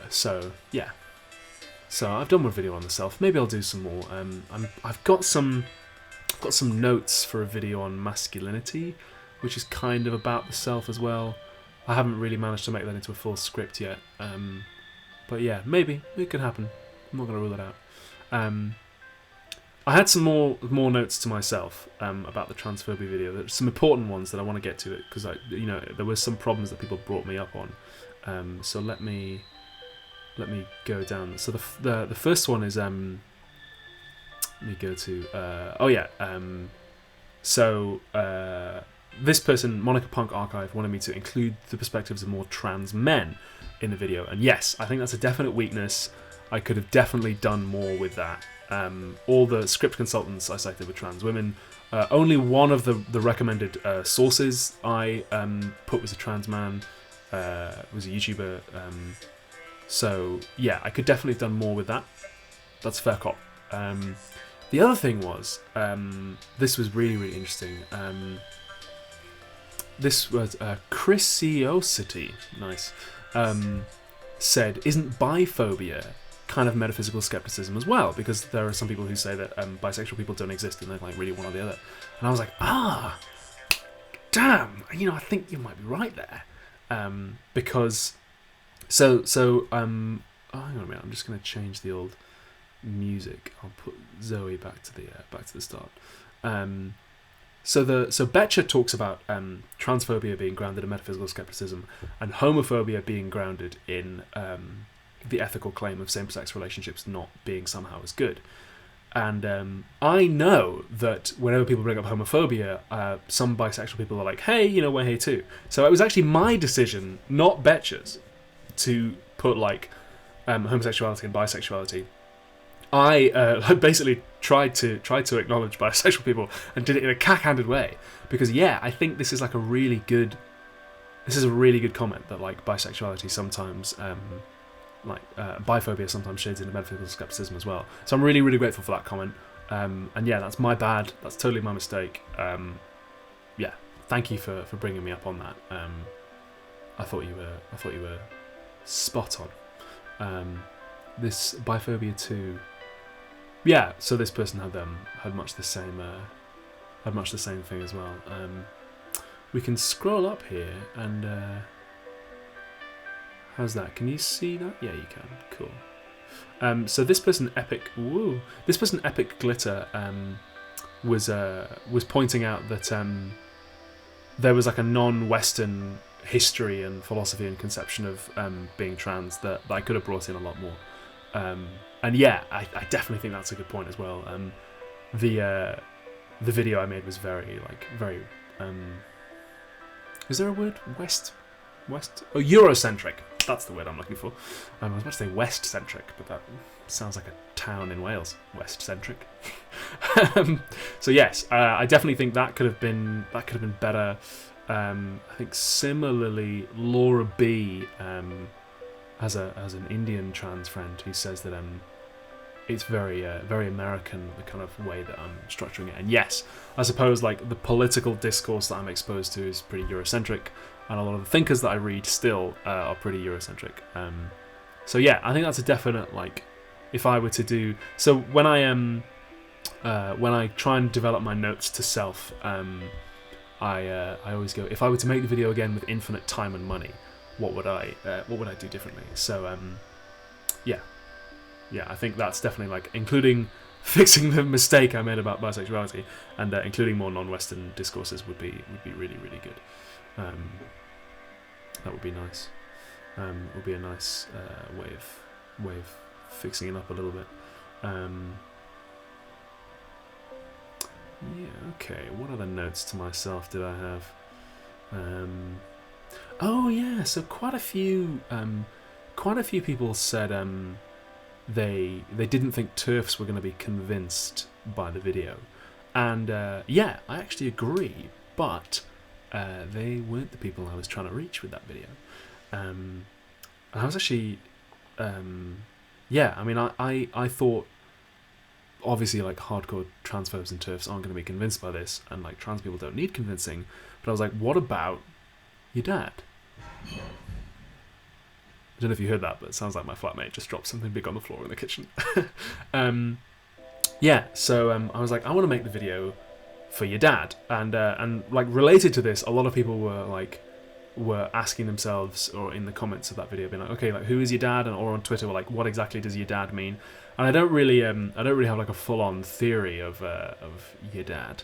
[SPEAKER 1] So yeah. So I've done one video on the self. Maybe I'll do some more. I've got some notes for a video on masculinity, which is kind of about the self as well. I haven't really managed to make that into a full script yet, but yeah, maybe it could happen. I'm not going to rule it out. I had some more notes to myself about the transphobia video. There's some important ones that I want to get to it, because there were some problems that people brought me up on. So let me go down. So the first one is let me go to this person, Monica Punk Archive, wanted me to include the perspectives of more trans men in the video, and yes, I think that's a definite weakness. I could have definitely done more with that. All the script consultants I cited were trans women. Only one of the recommended sources I put was a trans man, was a YouTuber. So yeah, I could definitely have done more with that. That's fair cop. The other thing was, this was really, really interesting. This was Chrisiosity, nice, said, isn't biphobia kind of metaphysical skepticism as well? Because there are some people who say that bisexual people don't exist and they're like really one or the other. And I was like, damn, I think you might be right there. Because, hang on a minute, I'm just going to change the old music. I'll put Zoe back to the start. So Betcher talks about transphobia being grounded in metaphysical skepticism, and homophobia being grounded in the ethical claim of same-sex relationships not being somehow as good. And I know that whenever people bring up homophobia, some bisexual people are like, hey, we're here too. So it was actually my decision, not Betcher's, to put like homosexuality and bisexuality I basically tried to acknowledge bisexual people and did it in a cack-handed way, because I think this is like a really good comment, that like bisexuality sometimes biphobia sometimes shades into metaphysical skepticism as well. So I'm really, really grateful for that comment. And that's my bad. That's totally my mistake. Thank you for bringing me up on that. I thought you were spot on. This biphobia too. Yeah, so this person had much the same thing as well. We can scroll up here and how's that? Can you see that? Yeah, you can. Cool. So this person Epic Glitter was pointing out that there was like a non-Western history and philosophy and conception of being trans that I could have brought in a lot more. And I definitely think that's a good point as well. The video I made was very is there a word? West? Oh, Eurocentric. That's the word I'm looking for. I was about to say West-centric, but that sounds like a town in Wales. West-centric. So yes, I definitely think that could have been better. I think similarly, Laura B has an Indian trans friend who says that it's very American, the kind of way that I'm structuring it. And yes, I suppose like the political discourse that I'm exposed to is pretty Eurocentric, and a lot of the thinkers that I read still are pretty Eurocentric. So yeah, I think that's a definite, like, if I were to do so when I try and develop my notes to self, I always go, if I were to make the video again with infinite time and money, what would I do differently? So yeah, I think that's definitely, like, including fixing the mistake I made about bisexuality, and including more non-Western discourses would be really, really good. That would be nice. Would be a nice way of fixing it up a little bit. Okay. What other notes to myself did I have? Oh yeah. So quite a few people said they didn't think TERFs were going to be convinced by the video, and I actually agree, but they weren't the people I was trying to reach with that video. And I was actually I mean, I thought obviously like hardcore transphobes and TERFs aren't going to be convinced by this, and like trans people don't need convincing, but I was like, what about your dad? I don't know if you heard that, but it sounds like my flatmate just dropped something big on the floor in the kitchen. So I was like, I want to make the video for your dad, and like related to this, a lot of people were asking themselves, or in the comments of that video, being like, okay, like, who is your dad, or on Twitter, were like, what exactly does your dad mean? And I don't really have like a full-on theory of your dad,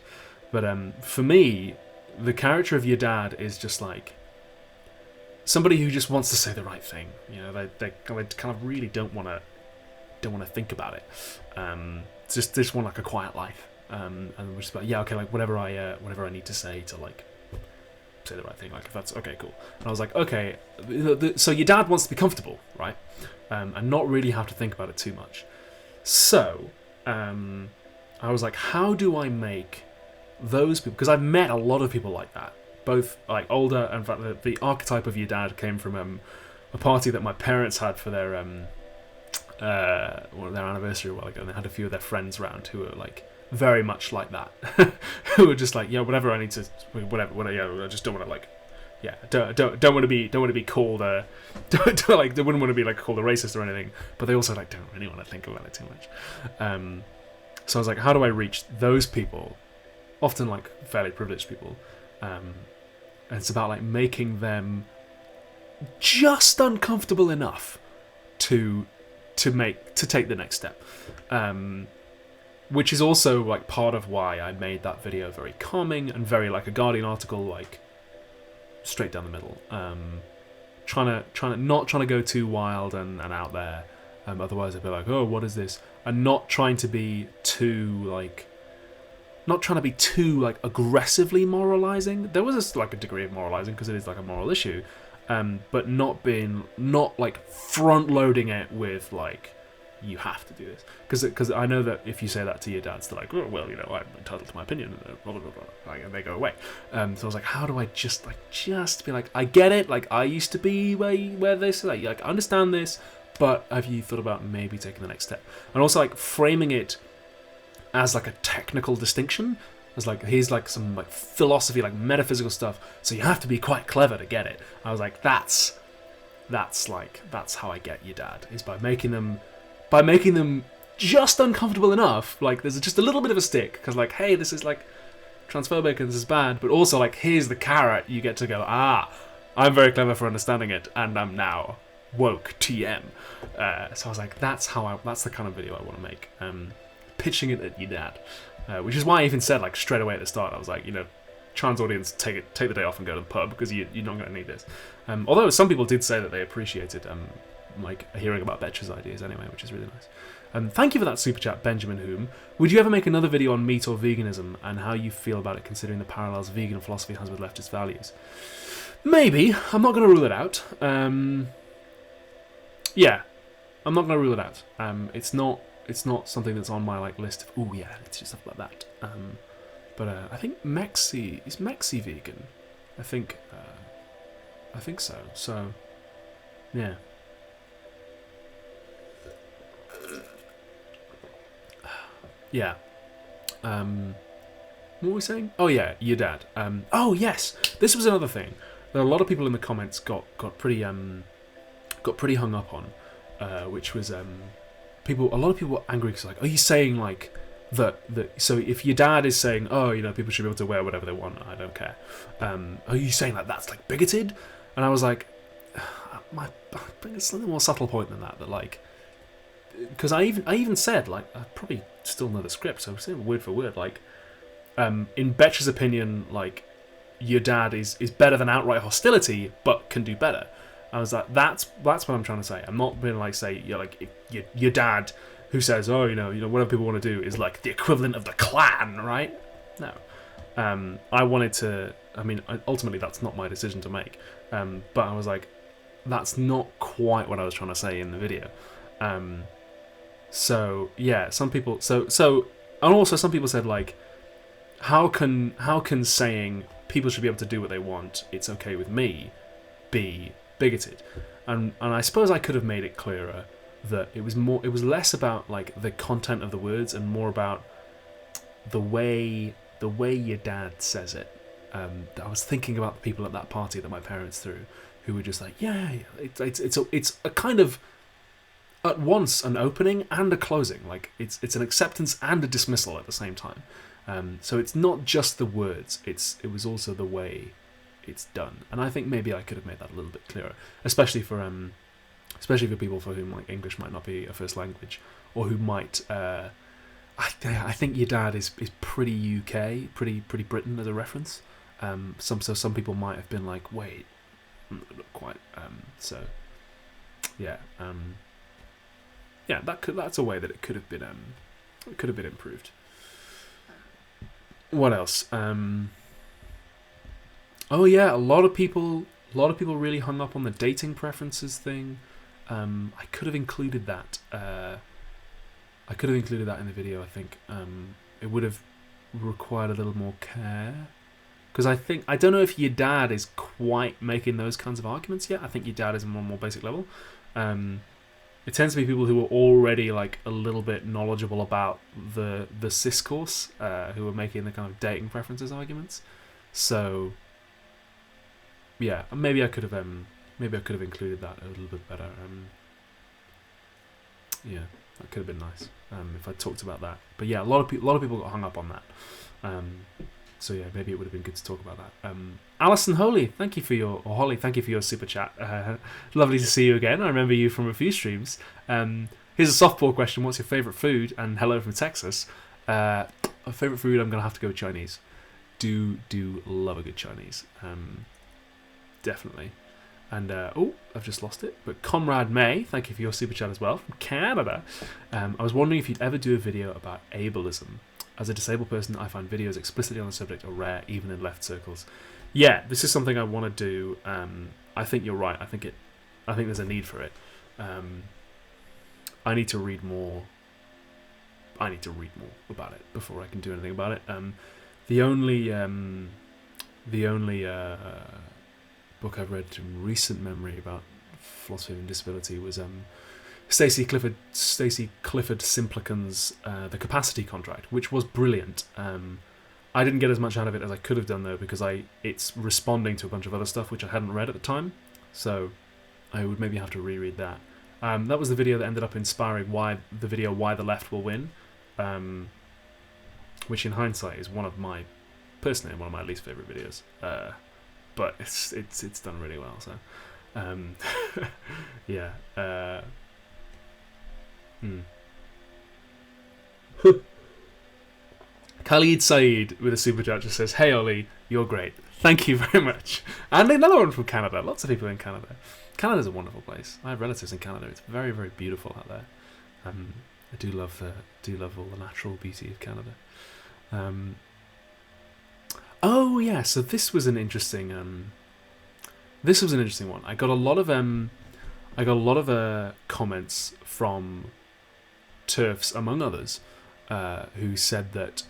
[SPEAKER 1] but for me, the character of your dad is just like somebody who just wants to say the right thing. You know, they kind of really don't want to think about it. Just want like a quiet life. And we're just like, yeah, okay, like whatever I need to say to like say the right thing, like if that's okay, cool. And I was like, okay, so your dad wants to be comfortable, right? And not really have to think about it too much. So I was like, how do I make those people? Because I've met a lot of people like that, both like older. In fact, the archetype of your dad came from a party that my parents had for their anniversary a while ago, and they had a few of their friends around who were like very much like that, who were just like, yeah, whatever I need to, whatever, yeah, I just don't want to like, yeah, don't want to be called don't like, they wouldn't want to be like called a racist or anything, but they also like don't really want to think about it too much. So I was like, how do I reach those people, often like fairly privileged people, and it's about like making them just uncomfortable enough to take the next step, which is also like part of why I made that video very calming and very like a Guardian article, like straight down the middle, trying to go too wild and out there, otherwise I'd be like, oh, what is this, and not trying to be too aggressively moralizing. There was like a degree of moralizing because it is like a moral issue, but not like front loading it with like you have to do this. Because I know that if you say that to your dads, they're like, oh, well, you know, I'm entitled to my opinion, and blah, blah, blah, blah, and they go away. So I was like, how do I just be like, I get it, like, I used to be where they say, like, I understand this, but have you thought about maybe taking the next step? And also, like, framing it as, like, a technical distinction, as, like, here's, like, some, like, philosophy, like, metaphysical stuff, so you have to be quite clever to get it. I was like, that's how I get your dad, is by making them just uncomfortable enough, like, there's just a little bit of a stick, because, like, hey, this is, like, transphobic and this is bad, but also, like, here's the carrot, you get to go, I'm very clever for understanding it, and I'm now woke TM. So I was like, that's the kind of video I want to make, pitching it at your dad, which is why I even said, like, straight away at the start, I was like, you know, trans audience, take the day off and go to the pub, because you're not going to need this. Although some people did say that they appreciated like hearing about Betch's ideas anyway, which is really nice. Thank you for that super chat, Benjamin Hume. Would you ever make another video on meat or veganism and how you feel about it, considering the parallels vegan philosophy has with leftist values? Maybe. I'm not going to rule it out. Yeah, I'm not going to rule it out. It's not something that's on my like list of, oh yeah, let's do stuff like that. But I think is Mexi vegan? I think so. So, yeah. Yeah. What were we saying? Oh yeah, your dad. Oh yes, this was another thing that a lot of people in the comments got pretty hung up on, which was a lot of people were angry because like, are you saying like that so if your dad is saying, oh, you know, people should be able to wear whatever they want, I don't care, are you saying like that's like bigoted? And I was like, I think it's a little more subtle point than that like, because I even said, like, I probably still know the script, so I'm saying word for word, like, in Betch's opinion, like, your dad is better than outright hostility, but can do better. I was like, that's what I'm trying to say. I'm not being like, say, you're like, your dad who says, oh, you know, whatever people want to do is like the equivalent of the Klan, right? No. I wanted to, I mean, ultimately that's not my decision to make. But I was like, that's not quite what I was trying to say in the video. So yeah, some people and also some people said like, how can saying people should be able to do what they want, it's okay with me, be bigoted? And I suppose I could have made it clearer that it was less about like the content of the words and more about the way your dad says it. I was thinking about the people at that party that my parents threw, who were just like, yeah, it's a kind of at once an opening and a closing. Like it's an acceptance and a dismissal at the same time. So it's not just the words; it was also the way it's done. And I think maybe I could have made that a little bit clearer, especially for people for whom like English might not be a first language, or who might. I think your dad is pretty UK, pretty Britain as a reference. Some people might have been like, wait, not quite. So yeah. Yeah, that's a way that it could have been improved. What else? Oh yeah, a lot of people really hung up on the dating preferences thing. I could have included that. I could have included that in the video. I think it would have required a little more care, because I don't know if your dad is quite making those kinds of arguments yet. I think your dad is on a more basic level. It tends to be people who are already like a little bit knowledgeable about the discourse, who are making the kind of dating preferences arguments. So yeah, maybe I could have included that a little bit better. Yeah, that could have been nice if I talked about that. But yeah, a lot of people got hung up on that. So yeah, maybe it would have been good to talk about that. Alison Holly, thank you for your super chat. Lovely to see you again. I remember you from a few streams. Here's a softball question: what's your favourite food? And hello from Texas. A favourite food? I'm gonna have to go with Chinese. Do love a good Chinese. Definitely. And I've just lost it. But Conrad May, thank you for your super chat as well from Canada. I was wondering if you'd ever do a video about ableism. As a disabled person, I find videos explicitly on the subject are rare, even in left circles. Yeah, this is something I want to do. I think you're right. I think there's a need for it. I need to read more. I need to read more about it before I can do anything about it. The only book I've read in recent memory about philosophy and disability was Stacey Clifford Simplican's The Capacity Contract, which was brilliant. I didn't get as much out of it as I could have done though, because it's responding to a bunch of other stuff which I hadn't read at the time, so I would maybe have to reread that. That was the video that ended up inspiring Why the Left Will Win, which in hindsight is personally one of my least favourite videos. But it's done really well. So, yeah. Khalid Saeed with a super chat just says, "Hey Ollie, you're great. Thank you very much." And another one from Canada. Lots of people in Canada. Canada's a wonderful place. I have relatives in Canada. It's very, very beautiful out there. I do love all the natural beauty of Canada. Oh yeah, so this was an interesting one. I got a lot of comments from TERFs, among others, who said that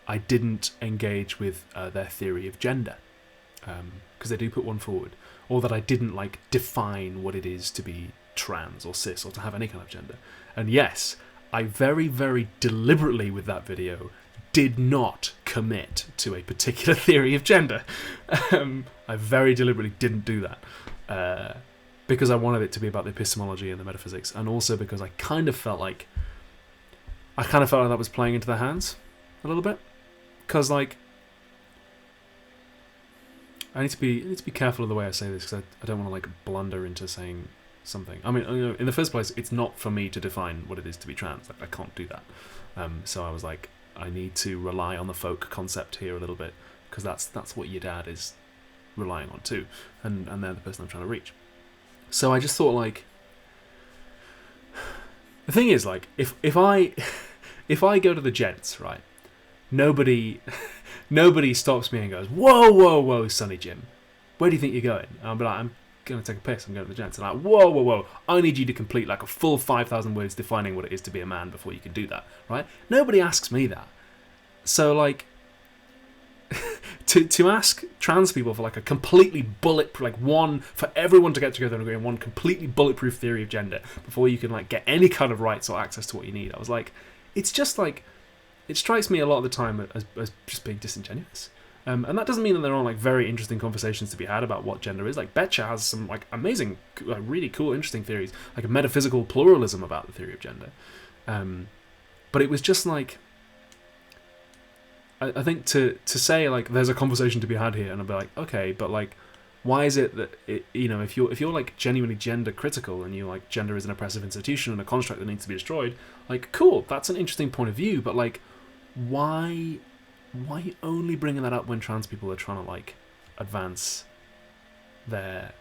[SPEAKER 1] I didn't engage with their theory of gender, because they do put one forward, or that I didn't define what it is to be trans or cis or to have any kind of gender. And yes, I very, very deliberately with that video did not commit to a particular theory of gender. I very deliberately didn't do that, because I wanted it to be about the epistemology and the metaphysics, and also because I kind of felt like that was playing into their hands a little bit, because I need to be careful of the way I say this, because I don't want to blunder into saying something. I mean, in the first place, it's not for me to define what it is to be trans. I can't do that. So I was like, I need to rely on the folk concept here a little bit, because that's what your dad is relying on too, and they're the person I'm trying to reach. So I just thought, the thing is, if I go to the gents, right, nobody stops me and goes, whoa, Sonny Jim, where do you think you're going? And I'll be like, I'm going to take a piss, I'm going to the gents. And whoa, I need you to complete a full 5,000 words defining what it is to be a man before you can do that, right? Nobody asks me that. So to ask trans people for a completely bulletproof, one for everyone to get together and agree on one completely bulletproof theory of gender before you can get any kind of rights or access to what you need, I was like, it's just it strikes me a lot of the time as just being disingenuous. And that doesn't mean that there aren't very interesting conversations to be had about what gender is. Betcha has some amazing, really cool, interesting theories, a metaphysical pluralism about the theory of gender. But it was just I think to say there's a conversation to be had here, and I'll be like, okay, but why is it that if you're genuinely gender critical and you gender is an oppressive institution and a construct that needs to be destroyed, cool, that's an interesting point of view, but why are you only bringing that up when trans people are trying to advance their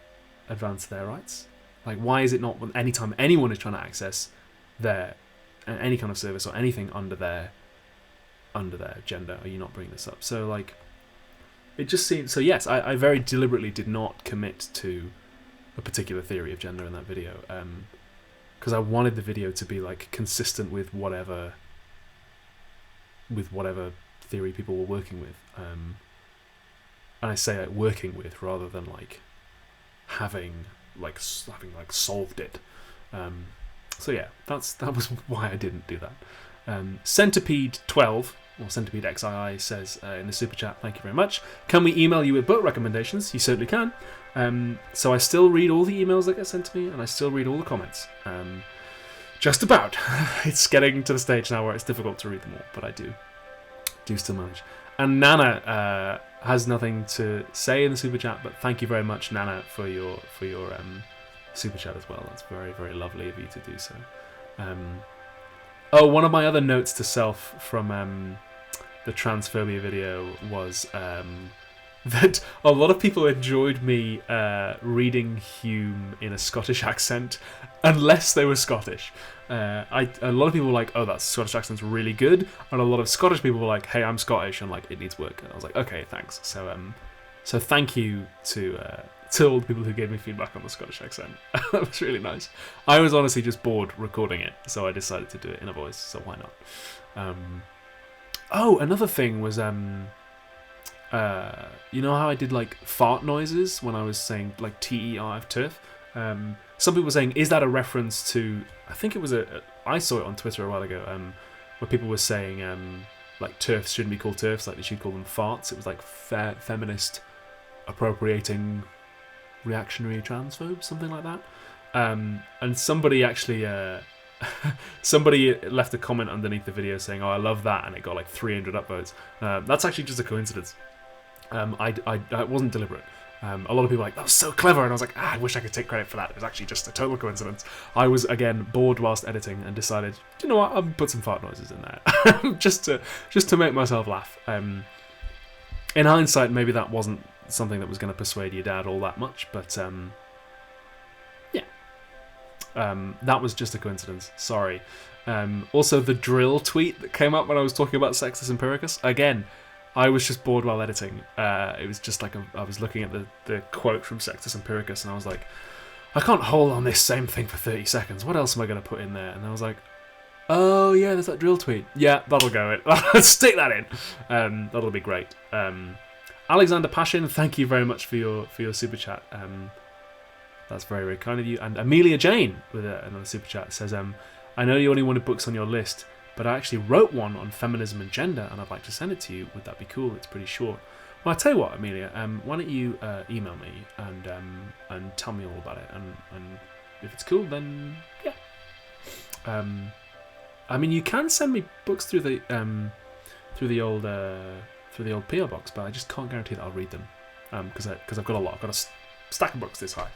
[SPEAKER 1] rights? Why is it not when anytime anyone is trying to access their any kind of service or anything under their gender, are you not bringing this up? So it just seems so. Yes, I very deliberately did not commit to a particular theory of gender in that video, because I wanted the video to be consistent with whatever theory people were working with, and I say working with rather than having solved it. So yeah, that was why I didn't do that. Centipede 12 or Centipede XII says in the super chat, thank you very much. Can we email you with book recommendations? You certainly can. So I still read all the emails that get sent to me, and I still read all the comments. Just about. It's getting to the stage now where it's difficult to read them all, but I do still manage. And Nana has nothing to say in the super chat, but thank you very much, Nana, for your super chat as well. That's very, very lovely of you to do so. One of my other notes to self from the transphobia video was that a lot of people enjoyed me reading Hume in a Scottish accent, unless they were Scottish. A lot of people were like, oh, that Scottish accent's really good, and a lot of Scottish people were like, hey, I'm Scottish, and it needs work. And I was like, okay, thanks. So thank you to to all the people who gave me feedback on the Scottish accent. That was really nice. I was honestly just bored recording it, so I decided to do it in a voice, so why not? Oh, another thing was, you know how I did like fart noises when I was saying like TERF, turf? Some people were saying, is that a reference to, I think it was I saw it on Twitter a while ago, where people were saying like TERFs shouldn't be called TERFs, like they should call them farts. It was like feminist appropriating reactionary transphobes, something like that. And somebody actually somebody left a comment underneath the video saying, oh, I love that, and it got like 300 upvotes. That's actually just a coincidence. It wasn't deliberate. A lot of people were like, that was so clever, and I was like, I wish I could take credit for that. It was actually just a total coincidence. I was, again, bored whilst editing and decided, you know what, I'll put some fart noises in there. just to make myself laugh. In hindsight, maybe that wasn't something that was going to persuade your dad all that much, but yeah. That was just a coincidence. Sorry. Also, the drill tweet that came up when I was talking about Sextus Empiricus, again, I was just bored while editing. It was just like I was looking at the quote from Sextus Empiricus, and I was like, I can't hold on this same thing for 30 seconds. What else am I going to put in there? And I was like, oh yeah, there's that drill tweet. Yeah, that'll go in. Stick that in. That'll be great. Alexander Pashin, thank you very much for your super chat. That's very, very kind of you. And Amelia Jane with another super chat says, I know you only wanted books on your list, but I actually wrote one on feminism and gender, and I'd like to send it to you. Would that be cool? It's pretty short. Well, I'll tell you what, Amelia, why don't you email me and tell me all about it, and if it's cool, then yeah. I mean, you can send me books through the old PO box, but I just can't guarantee that I'll read them, because I've got a lot. I've got a stack of books this high.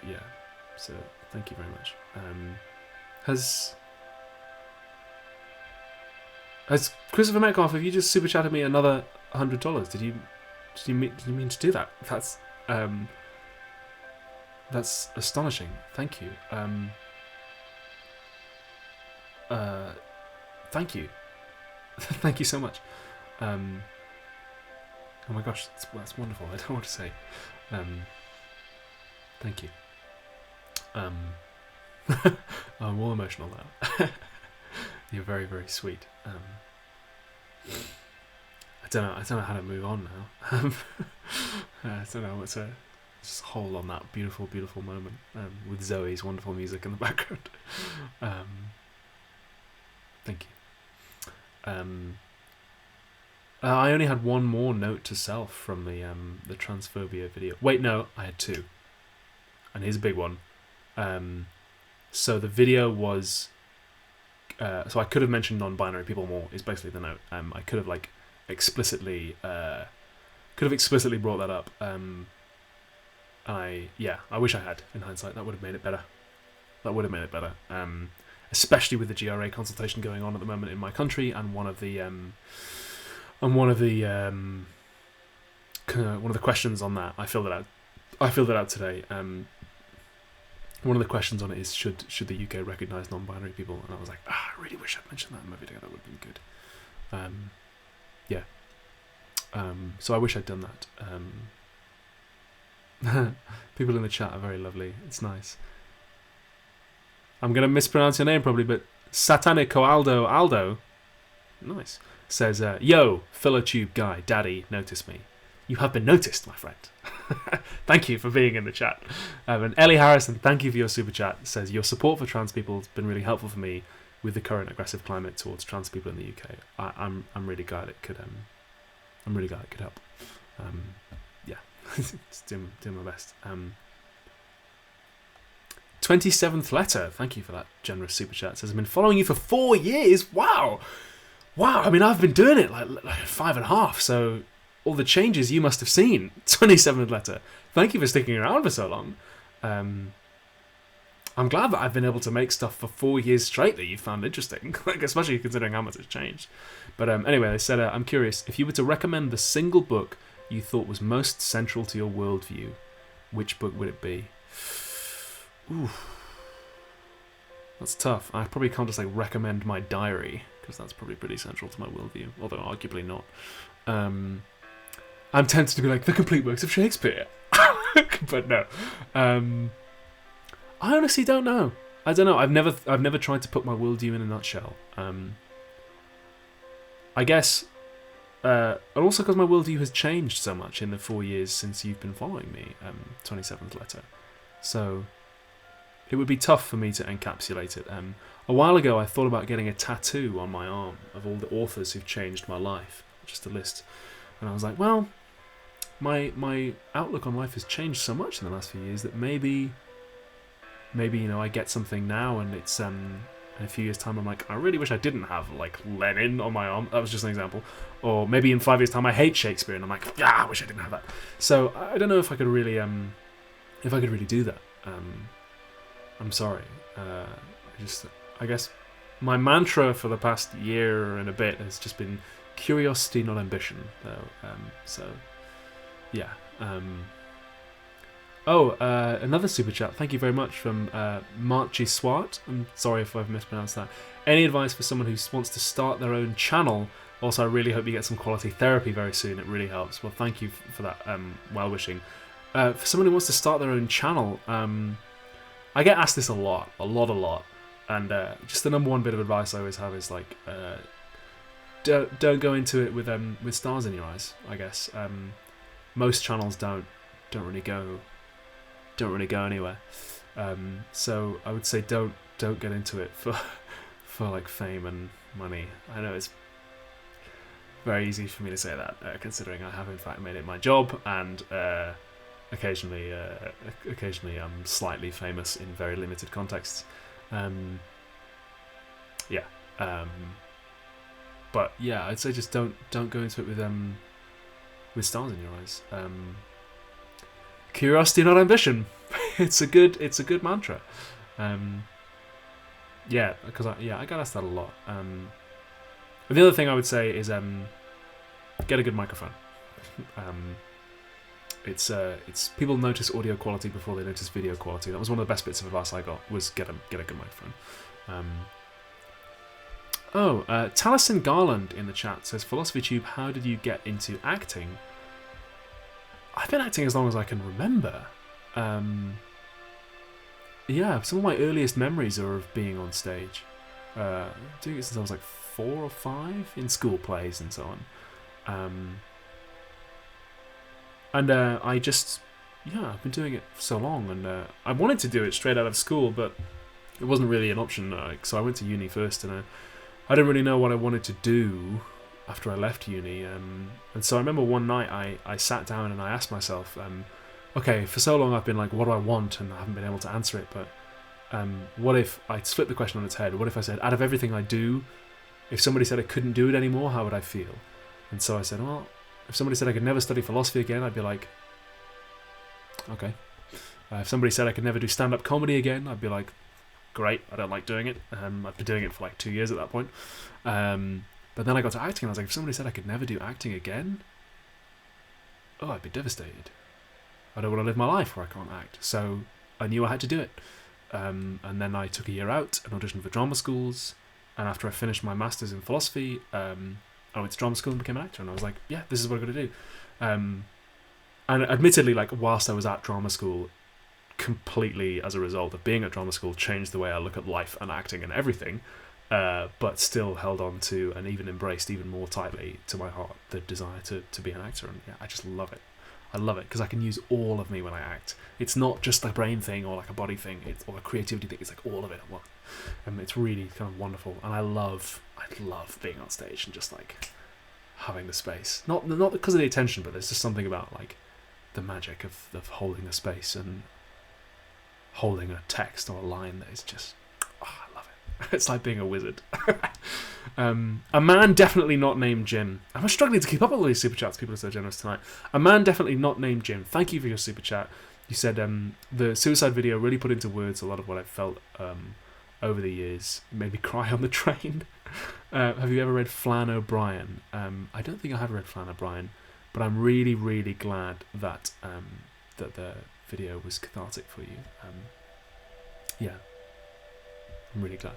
[SPEAKER 1] Yeah. So thank you very much. Has Christopher Metcalf, have you just super chatted me another $100? Did you mean to do that? That's astonishing. Thank you. Thank you. Thank you so much. Oh my gosh, that's wonderful. I don't know what to say. Thank you. I'm all emotional now. You're very, very sweet. I don't know how to move on now. I don't know what to just hold on that beautiful, beautiful moment with Zoe's wonderful music in the background. Thank you. I only had one more note to self from the transphobia video. Wait, no, I had two. And here's a big one. So the video was... so I could have mentioned non-binary people more, is basically the note. I could have explicitly brought that up. I wish I had, in hindsight. That would have made it better. Especially with the GRA consultation going on at the moment in my country, and one of the questions on that, I filled it out today. One of the questions on it is, should the UK recognise non-binary people? And I was like, I really wish I'd mentioned that in my video. That would have been good. Yeah. So I wish I'd done that. People in the chat are very lovely. It's nice. I'm going to mispronounce your name probably, but Satanico Aldo, nice, says, yo, filler-tube guy, daddy, notice me. You have been noticed, my friend. Thank you for being in the chat. And Ellie Harrison, thank you for your super chat. Says, your support for trans people has been really helpful for me with the current aggressive climate towards trans people in the UK. I'm really glad it could. I'm really glad it could help. Yeah, just doing my best. 27th letter. Thank you for that generous super chat. Says, I've been following you for 4 years. Wow. I mean, I've been doing it like 5.5. So all the changes you must have seen. 27th letter. Thank you for sticking around for so long. I'm glad that I've been able to make stuff for 4 years straight that you found interesting, especially considering how much it's changed. But anyway, they said, I'm curious, if you were to recommend the single book you thought was most central to your worldview, which book would it be? Ooh, that's tough. I probably can't just recommend my diary, because that's probably pretty central to my worldview, although arguably not. I'm tempted to be like, the complete works of Shakespeare. But no. I honestly don't know. I don't know. I've never tried to put my worldview in a nutshell. I guess, and also because my worldview has changed so much in the 4 years since you've been following me. 27th letter. So it would be tough for me to encapsulate it. A while ago, I thought about getting a tattoo on my arm of all the authors who've changed my life, just a list. And I was like, well, my outlook on life has changed so much in the last few years that maybe I get something now, and it's in a few years' time I'm like, I really wish I didn't have like Lenin on my arm. That was just an example. Or maybe in 5 years' time I hate Shakespeare, and I'm like, I wish I didn't have that. So I don't know if I could really do that. I'm sorry. I guess my mantra for the past year and a bit has just been curiosity, not ambition. So yeah. Another super chat. Thank you very much from Marchi Swart. I'm sorry if I've mispronounced that. Any advice for someone who wants to start their own channel? Also, I really hope you get some quality therapy very soon. It really helps. Well, thank you for that well-wishing. For someone who wants to start their own channel, I get asked this a lot. And just the number one bit of advice I always have is like, don't go into it with stars in your eyes. I guess most channels don't really go anywhere. So I would say don't get into it for like fame and money. I know it's very easy for me to say that, considering I have in fact made it my job, and occasionally I'm slightly famous in very limited contexts. But yeah, I'd say just don't go into it with stars in your eyes. Curiosity, not ambition. It's a good mantra. Because I get asked that a lot. The other thing I would say is get a good microphone. It's people notice audio quality before they notice video quality. That was one of the best bits of advice I got, was get a good microphone. Taliesin Garland in the chat says, Philosophy Tube, how did you get into acting? I've been acting as long as I can remember. Some of my earliest memories are of being on stage. Doing it since I was like 4 or 5 in school plays and so on. I've been doing it for so long, and I wanted to do it straight out of school, but it wasn't really an option. So I went to uni first, and I didn't really know what I wanted to do after I left uni. And so I remember one night I sat down and I asked myself, okay, for so long I've been like, what do I want? And I haven't been able to answer it, but what if I flipped the question on its head? What if I said, out of everything I do, if somebody said I couldn't do it anymore, how would I feel? And so I said, well, if somebody said I could never study philosophy again, I'd be like, okay. If somebody said I could never do stand-up comedy again, I'd be like, great, I don't like doing it. I've been doing it for like 2 years at that point. But then I got to acting, and I was like, if somebody said I could never do acting again, I'd be devastated. I don't want to live my life where I can't act. So I knew I had to do it. And then I took a year out and auditioned for drama schools. And after I finished my master's in philosophy, I went to drama school and became an actor. And I was like, yeah, this is what I've got to do. And admittedly, like whilst I was at drama school, completely as a result of being at drama school, changed the way I look at life and acting and everything. But still held on to and even embraced even more tightly to my heart the desire to be an actor. And yeah, I just love it. I love it because I can use all of me when I act. It's not just a brain thing or like a body thing, or a creativity thing. It's like all of it at once. And it's really kind of wonderful. And I love being on stage and just like having the space. Not because of the attention, but there's just something about like the magic of holding a space and holding a text or a line that is just, I love it. It's like being a wizard. A man definitely not named Jim. I'm struggling to keep up with all these super chats. People are so generous tonight. A man definitely not named Jim. Thank you for your super chat. You said the suicide video really put into words a lot of what I've felt over the years. It made me cry on the train. Have you ever read Flann O'Brien? I don't think I have read Flann O'Brien, but I'm really, really glad that that the video was cathartic for you. Yeah, I'm really glad.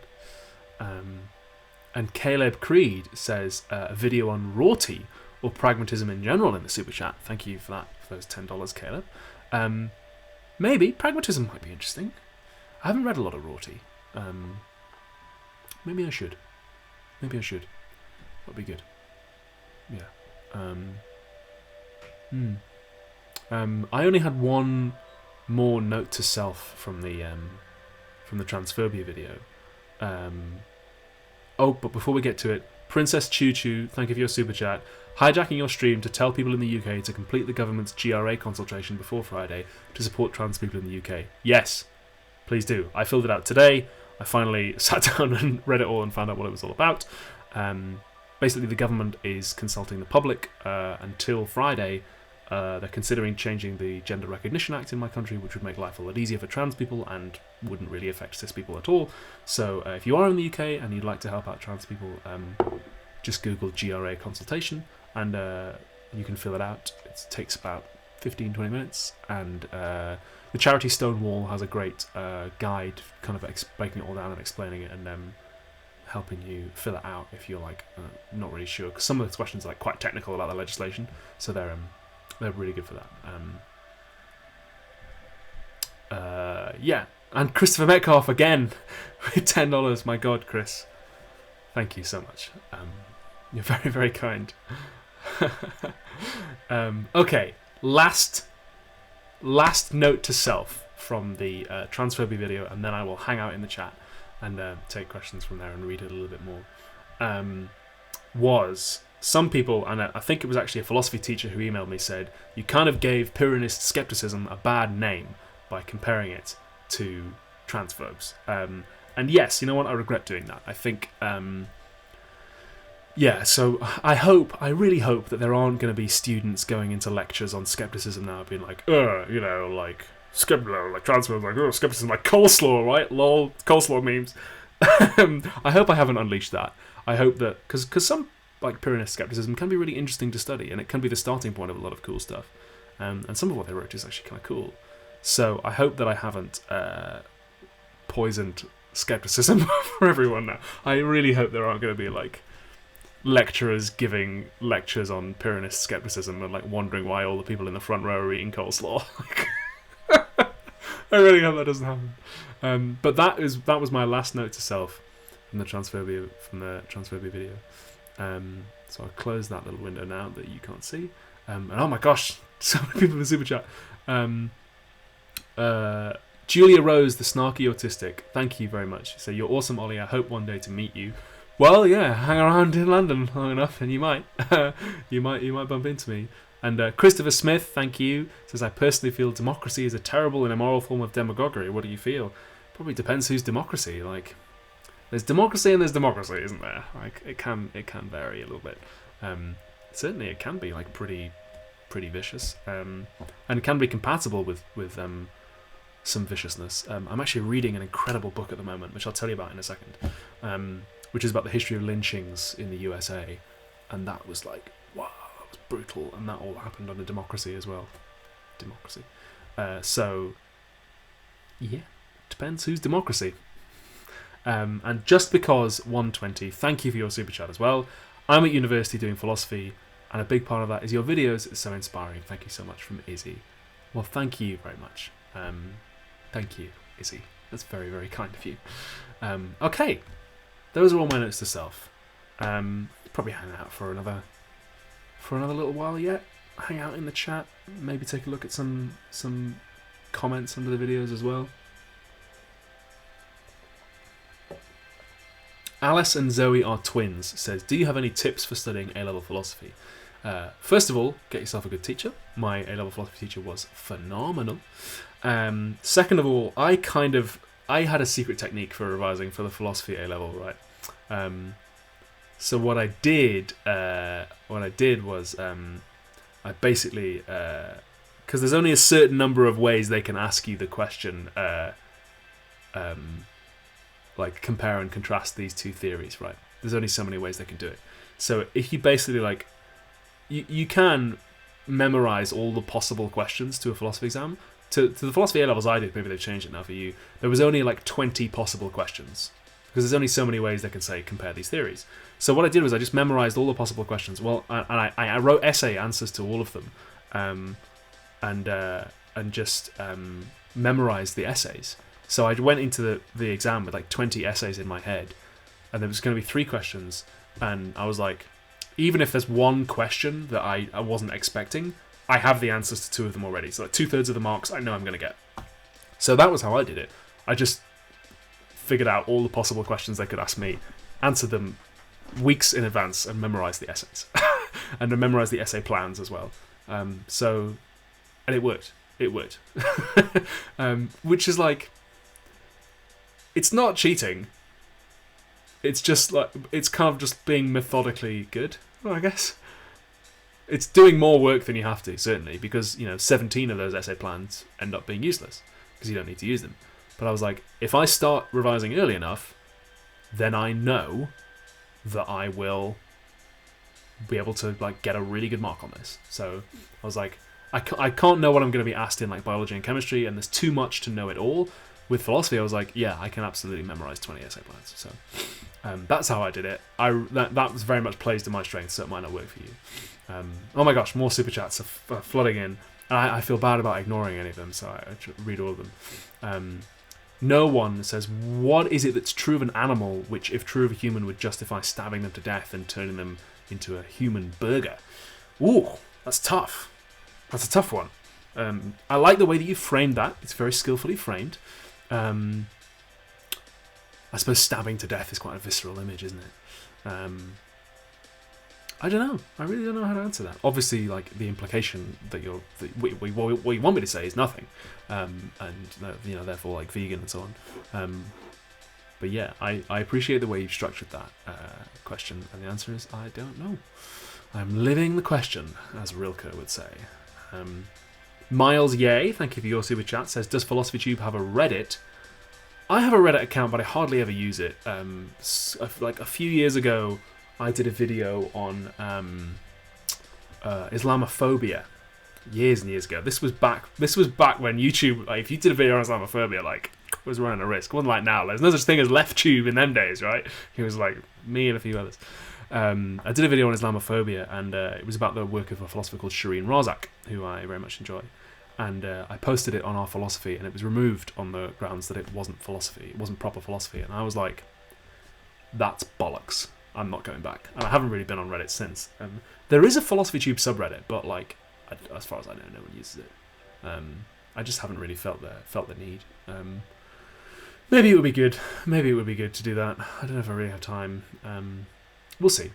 [SPEAKER 1] And Caleb Creed says a video on Rorty or pragmatism in general in the super chat. Thank you for that, for those $10, Caleb. Maybe pragmatism might be interesting. I haven't read a lot of Rorty. Maybe I should. That'd be good. Yeah. I only had one more note to self from the transphobia video. But before we get to it, Princess Choo Choo, thank you for your super chat. Hijacking your stream to tell people in the UK to complete the government's GRA consultation before Friday to support trans people in the UK. Yes, please do. I filled it out today. I finally sat down and read it all and found out what it was all about. Basically, the government is consulting the public until Friday. They're considering changing the Gender Recognition Act in my country, which would make life a lot easier for trans people and wouldn't really affect cis people at all. So if you are in the UK and you'd like to help out trans people, just Google GRA consultation and you can fill it out. It takes about 15-20 minutes, and the charity Stonewall has a great guide kind of breaking it all down and explaining it, and helping you fill it out if you're like not really sure, because some of the questions are like quite technical about the legislation, so they're really good for that. Yeah, and Christopher Metcalf again with $10. My God, Chris, thank you so much. You're very, very kind. Okay, last note to self from the transphobia video, and then I will hang out in the chat and take questions from there and read it a little bit more. Was some people, and I think it was actually a philosophy teacher who emailed me, said you kind of gave Pyrrhonist skepticism a bad name by comparing it to transphobes. And yes, you know what? I regret doing that. I think, yeah, so I really hope that there aren't going to be students going into lectures on skepticism now being like, you know, like, like transphobes, like, skepticism, like coleslaw, right? Lol, coleslaw memes. I hope I haven't unleashed that. I hope that, because some, like, Pyrrhonist skepticism can be really interesting to study, and it can be the starting point of a lot of cool stuff. And some of what they wrote is actually kind of cool. So I hope that I haven't poisoned skepticism for everyone now. I really hope there aren't going to be, like, lecturers giving lectures on Pyrrhonist skepticism and, like, wondering why all the people in the front row are eating coleslaw. I really hope that doesn't happen. But that was my last note to self from the transphobia video. So I'll close that little window now that you can't see. And oh my gosh, so many people in the super chat. Julia Rose, the snarky autistic, thank you very much. So you're awesome, Ollie. I hope one day to meet you. Well, yeah, hang around in London long enough, and you might, you might bump into me. And Christopher Smith, thank you, says I personally feel democracy is a terrible and immoral form of demagoguery. What do you feel? Probably depends whose democracy. Like, there's democracy and there's democracy, isn't there? Like, it can vary a little bit. Certainly, it can be like pretty vicious, and it can be compatible with some viciousness. I'm actually reading an incredible book at the moment, which I'll tell you about in a second, which is about the history of lynchings in the USA, and that was like, wow, that was brutal, and that all happened under democracy as well. Democracy. So, yeah, depends whose democracy. And just because 120, thank you for your super chat as well. I'm at university doing philosophy, and a big part of that is your videos. It's so inspiring. Thank you so much from Izzy. Well, thank you very much. Thank you, Izzy. That's very, very kind of you. Okay, those are all my notes to self. Probably hang out for another little while yet. Hang out in the chat. Maybe take a look at some comments under the videos as well. Alice and Zoe are twins. Says, do you have any tips for studying A-level philosophy? First of all, get yourself a good teacher. My A-level philosophy teacher was phenomenal. Second of all, I had a secret technique for revising for the philosophy A-level, right? So what I did was I basically, because there's only a certain number of ways they can ask you the question, like compare and contrast these two theories, right? There's only so many ways they can do it. So if you basically like, you can memorize all the possible questions to a philosophy exam. To the philosophy A levels I did, maybe they've changed it now for you. There was only like 20 possible questions. because there's only so many ways they can say compare these theories. So what I did was I just memorized all the possible questions. Well, and I wrote essay answers to all of them, and just memorized the essays. So I went into the exam with like 20 essays in my head, and there was going to be 3 questions, and I was like, even if there's one question that I wasn't expecting, I have the answers to 2 of them already. So like 2/3 of the marks I know I'm going to get. So that was how I did it. I just figured out all the possible questions they could ask me, answered them weeks in advance, and memorized the essays. And then memorized the essay plans as well. And it worked. It worked. Which is like, it's not cheating. It's just like, it's kind of just being methodically good, I guess. It's doing more work than you have to, certainly, because, 17 of those essay plans end up being useless because you don't need to use them. But I was like, if I start revising early enough, then I know that I will be able to like get a really good mark on this. So I was like, I can't know what I'm going to be asked in like biology and chemistry, and there's too much to know it all. With philosophy, I was like, yeah, I can absolutely memorize 20 essay plans. So that's how I did it. That was very much plays to my strengths, so it might not work for you. Oh my gosh, more super chats are flooding in. I feel bad about ignoring any of them, so I read all of them. No one says, what is it that's true of an animal which, if true of a human, would justify stabbing them to death and turning them into a human burger? Ooh, that's tough. That's a tough one. I like the way that you framed that. It's very skillfully framed. I suppose stabbing to death is quite a visceral image, isn't it? I don't know. I really don't know how to answer that. Obviously, like the implication that what you want me to say is nothing, and therefore like vegan and so on. But yeah, I appreciate the way you've structured that question, and the answer is I don't know. I'm living the question, as Rilke would say. Miles Yay, thank you for your super chat, says, does Philosophy Tube have a Reddit? I have a Reddit account, but I hardly ever use it. Like a few years ago, I did a video on Islamophobia. Years and years ago. This was back when YouTube, like, if you did a video on Islamophobia, like, it was running a risk. It wasn't like now. There's no such thing as LeftTube in them days, right? It was like me and a few others. I did a video on Islamophobia, and it was about the work of a philosopher called Shireen Razak, who I very much enjoy. And I posted it on our philosophy, and it was removed on the grounds that it wasn't philosophy. It wasn't proper philosophy. And I was like, that's bollocks. I'm not going back. And I haven't really been on Reddit since. There is a Philosophy Tube subreddit, but like, as far as I know, no one uses it. I just haven't really felt the need. Maybe it would be good. Maybe it would be good to do that. I don't know if I really have time. We'll see.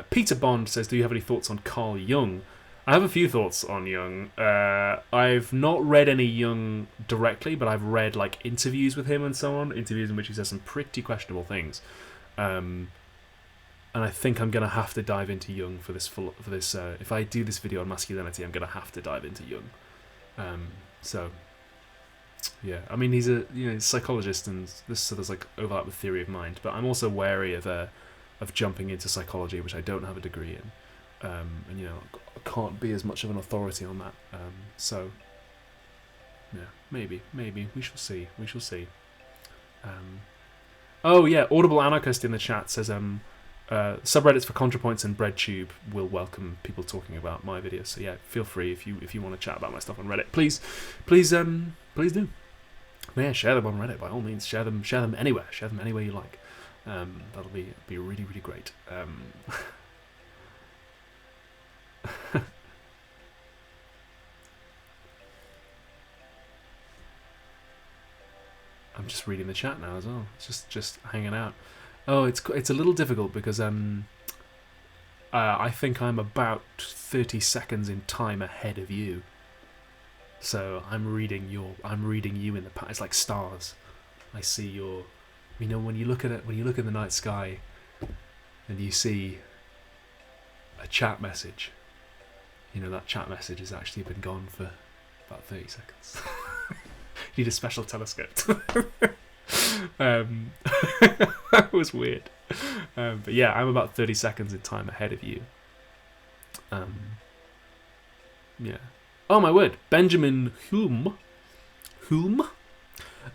[SPEAKER 1] Peter Bond says, do you have any thoughts on Carl Jung? I have a few thoughts on Jung. I've not read any Jung directly, but I've read like interviews with him and so on. Interviews in which he says some pretty questionable things. And I think I'm going to have to dive into Jung for this. If I do this video on masculinity, I'm going to have to dive into Jung. So, yeah. I mean, he's a psychologist, and there's like overlap with theory of mind. But I'm also wary of jumping into psychology, which I don't have a degree in. And I can't be as much of an authority on that. So, yeah, maybe we shall see. Oh yeah, Audible Anarchist in the chat says subreddits for ContraPoints and BreadTube will welcome people talking about my videos. So yeah, feel free if you want to chat about my stuff on Reddit, please do. Yeah, share them on Reddit by all means. Share them anywhere. Share them anywhere you like. That'll be really, really great. I'm just reading the chat now as well. It's just hanging out. Oh, it's a little difficult because I think I'm about 30 seconds in time ahead of you. So I'm reading you in the past. It's like stars. I see your. When you look at the night sky, and you see a chat message, that chat message has actually been gone for about 30 seconds. You need a special telescope. That was weird. But yeah, I'm about 30 seconds in time ahead of you. Yeah. Oh my word, Benjamin Hume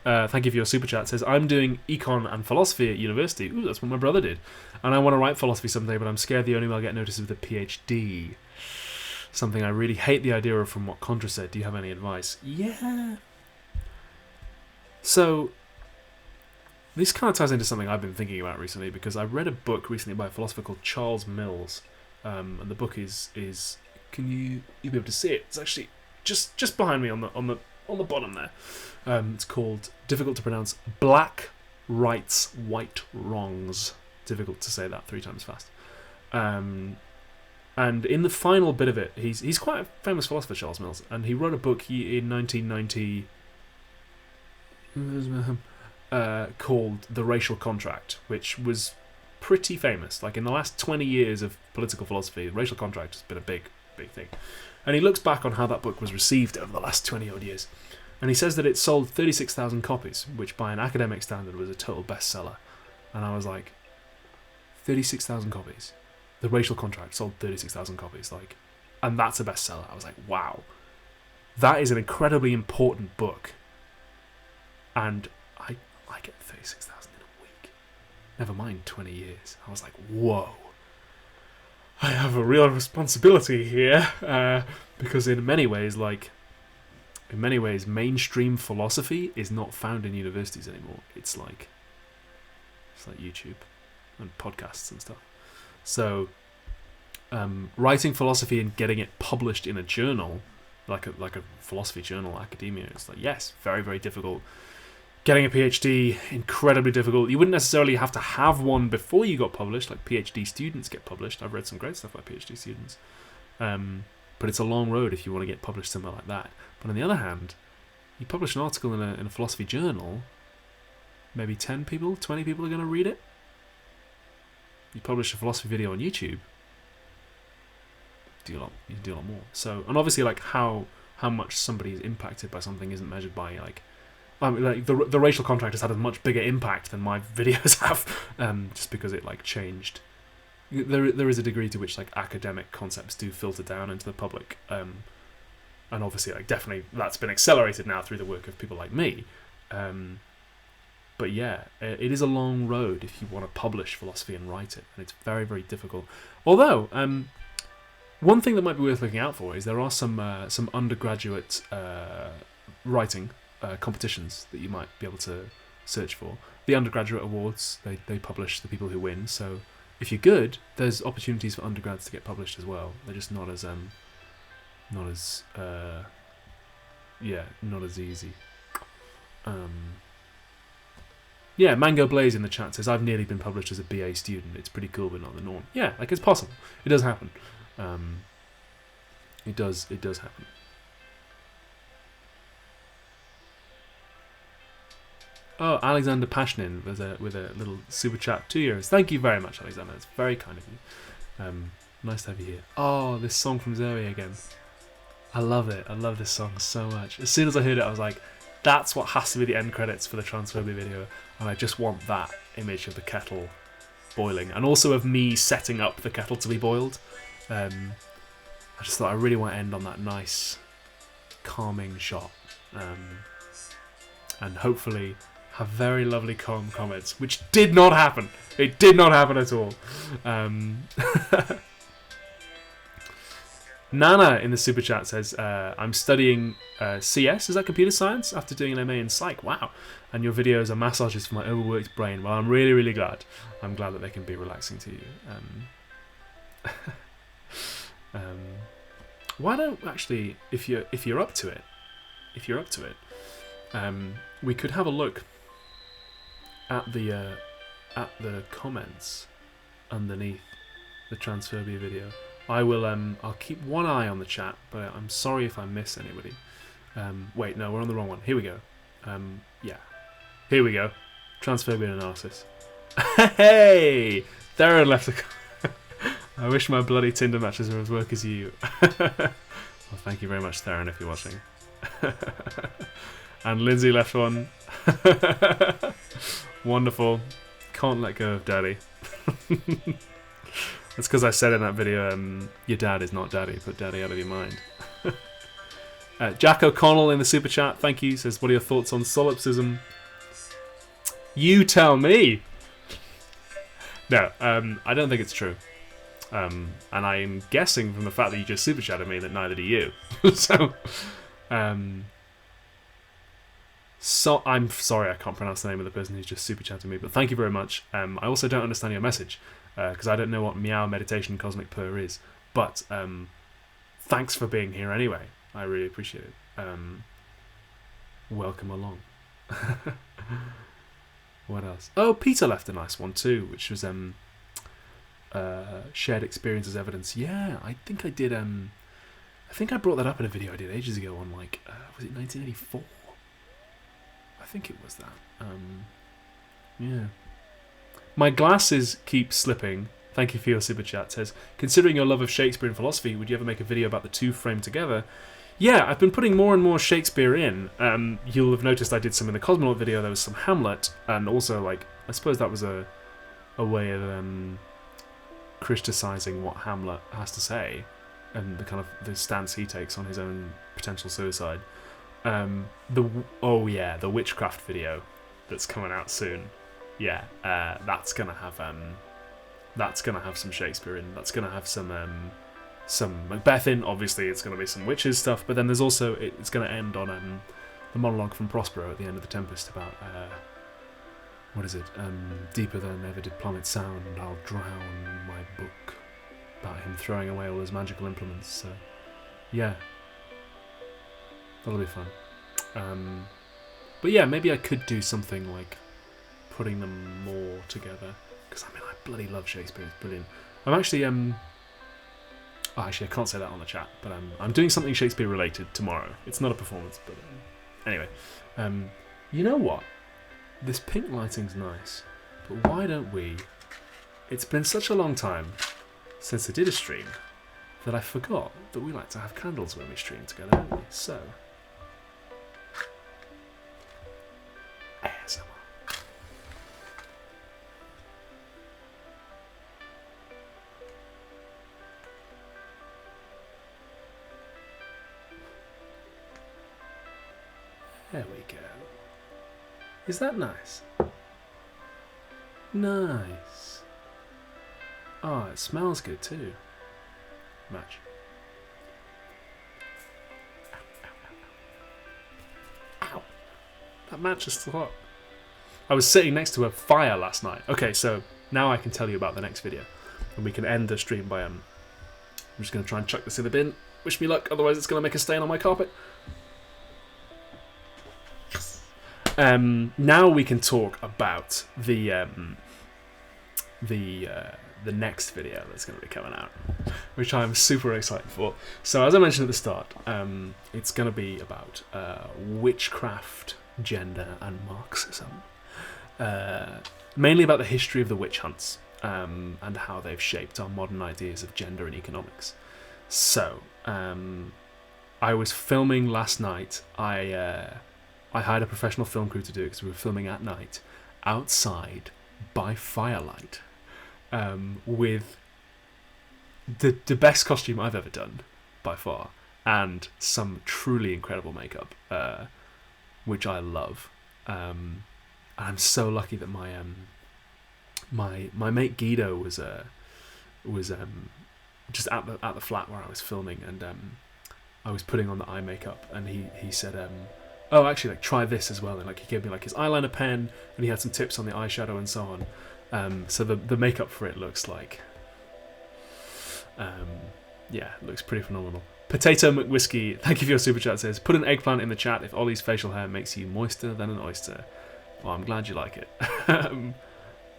[SPEAKER 1] thank you for your super chat. Says, I'm doing econ and philosophy at university. Ooh, that's what my brother did. And I want to write philosophy someday, but I'm scared the only way I'll get noticed is with a PhD. Something I really hate the idea of from what Contra said. Do you have any advice? Yeah. So, this kind of ties into something I've been thinking about recently, because I read a book recently by a philosopher called Charles Mills. And the book is can you'll be able to see it? It's actually just behind me on the bottom there. It's called, difficult to pronounce, Black Rights, White Wrongs. Difficult to say that 3 times fast. And in the final bit of it, he's quite a famous philosopher, Charles Mills, and he wrote a book in 1990 called The Racial Contract, which was pretty famous. Like, in the last 20 years of political philosophy, the racial contract has been a big thing. And he looks back on how that book was received over the last 20 odd years. And he says that it sold 36,000 copies, which by an academic standard was a total bestseller. And I was like, 36,000 copies. The Racial Contract sold 36,000 copies, like, and that's a bestseller. I was like, wow, that is an incredibly important book, and I get 36,000 in a week. Never mind 20 years. I was like, whoa, I have a real responsibility here, because in many ways, mainstream philosophy is not found in universities anymore. It's like YouTube and podcasts and stuff. So, writing philosophy and getting it published in a journal, like a philosophy journal, academia, it's like, yes, very, very difficult. Getting a PhD, incredibly difficult. You wouldn't necessarily have to have one before you got published, like PhD students get published. I've read some great stuff by PhD students. But it's a long road if you want to get published somewhere like that. But on the other hand, you publish an article in a philosophy journal, maybe 10 people, 20 people are going to read it. You publish a philosophy video on YouTube, you can do a lot more. So, and obviously, like, how much somebody is impacted by something isn't measured by, like, I mean, like, the Racial Contract has had a much bigger impact than my videos have, just because it, like, changed. There is a degree to which, like, academic concepts do filter down into the public, and obviously, like, definitely that's been accelerated now through the work of people like me. But yeah, it is a long road if you want to publish philosophy and write it, and it's very, very difficult. Although, one thing that might be worth looking out for is there are some undergraduate writing competitions that you might be able to search for. The undergraduate awards, they publish the people who win, so if you're good, there's opportunities for undergrads to get published as well. They're just not as easy. Yeah, Mango Blaze in the chat says, I've nearly been published as a BA student. It's pretty cool, but not the norm. Yeah, like, it's possible. It does happen. It does happen. Oh, Alexander Pashnin with a little super chat, 2 euros. Thank you very much, Alexander. It's very kind of you. Nice to have you here. Oh, this song from Zoe again. I love it. I love this song so much. As soon as I heard it, I was like, that's what has to be the end credits for the Transphobia video, and I just want that image of the kettle boiling, and also of me setting up the kettle to be boiled. I just thought I really want to end on that nice, calming shot, and hopefully have very lovely calm comments, which did not happen. It did not happen at all. Nana in the super chat says, I'm studying CS, is that computer science, after doing an MA in psych. Wow. And your videos are massages for my overworked brain. Well, I'm really, really glad. I'm glad that they can be relaxing to you. Why don't, actually, if you're up to it, we could have a look at the comments underneath the Transphobia video. I will. I'll keep one eye on the chat, but I'm sorry if I miss anybody. Wait, no, we're on the wrong one. Here we go. Yeah, here we go. Transphobia analysis. Hey, Darren left a. I wish my bloody Tinder matches were as work as you. Well, thank you very much, Darren, if you're watching. And Lindsay left one. Wonderful. Can't let go of Daddy. That's because I said in that video, your dad is not Daddy. Put Daddy out of your mind. Jack O'Connell in the super chat, thank you, says, what are your thoughts on solipsism? You tell me! No, I don't think it's true. And I'm guessing from the fact that you just super chatted me that neither do you. So I'm sorry I can't pronounce the name of the person who's just super chatted me, but thank you very much. I also don't understand your message, because I don't know what meow meditation cosmic purr is. But thanks for being here anyway. I really appreciate it. Welcome along. What else? Oh, Peter left a nice one too, which was shared experience as evidence. Yeah, I think I did. I think I brought that up in a video I did ages ago on was it 1984? I think it was that. Yeah. My glasses keep slipping. Thank you for your super chat. Says, considering your love of Shakespeare and philosophy, would you ever make a video about the two framed together? Yeah, I've been putting more and more Shakespeare in. You'll have noticed I did some in the Cosmonaut video. There was some Hamlet, and also I suppose that was a way of criticizing what Hamlet has to say, and the kind of the stance he takes on his own potential suicide. The witchcraft video that's coming out soon. Yeah, that's gonna have some Shakespeare in. That's gonna have some Macbeth in. Obviously, it's gonna be some witches stuff. But then there's also it's gonna end on the monologue from Prospero at the end of the Tempest about what is it? Deeper than ever did plummet sound, I'll drown my book. About him throwing away all his magical implements. So yeah, that'll be fun. But yeah, maybe I could do something like putting them more together, because I bloody love Shakespeare. It's brilliant. I'm actually actually I can't say that on the chat, but I'm doing something Shakespeare related tomorrow. It's not a performance, but anyway. You know what? This pink lighting's nice, but why don't we? It's been such a long time since I did a stream that I forgot that we like to have candles when we stream together, don't we? So ASMR. There we go. Is that nice? Nice. Oh, it smells good too. Match. Ow. That match is still hot. I was sitting next to a fire last night. Okay, so now I can tell you about the next video. And we can end the stream by I'm just going to try and chuck this in the bin. Wish me luck, otherwise it's going to make a stain on my carpet. Now we can talk about the next video that's going to be coming out, which I'm super excited for. So as I mentioned at the start, it's going to be about witchcraft, gender, and Marxism. Mainly about the history of the witch hunts and how they've shaped our modern ideas of gender and economics. So I was filming last night. I hired a professional film crew to do it because we were filming at night, outside, by firelight, with the best costume I've ever done, by far, and some truly incredible makeup, which I love. And I'm so lucky that my mate Guido was just at the flat where I was filming, and I was putting on the eye makeup, and he said, oh, actually, try this as well. And he gave me his eyeliner pen, and he had some tips on the eyeshadow and so on. So the makeup for it looks it looks pretty phenomenal. Potato McWhiskey, thank you for your super chat. Says, put an eggplant in the chat if Ollie's facial hair makes you moister than an oyster. Well, I'm glad you like it.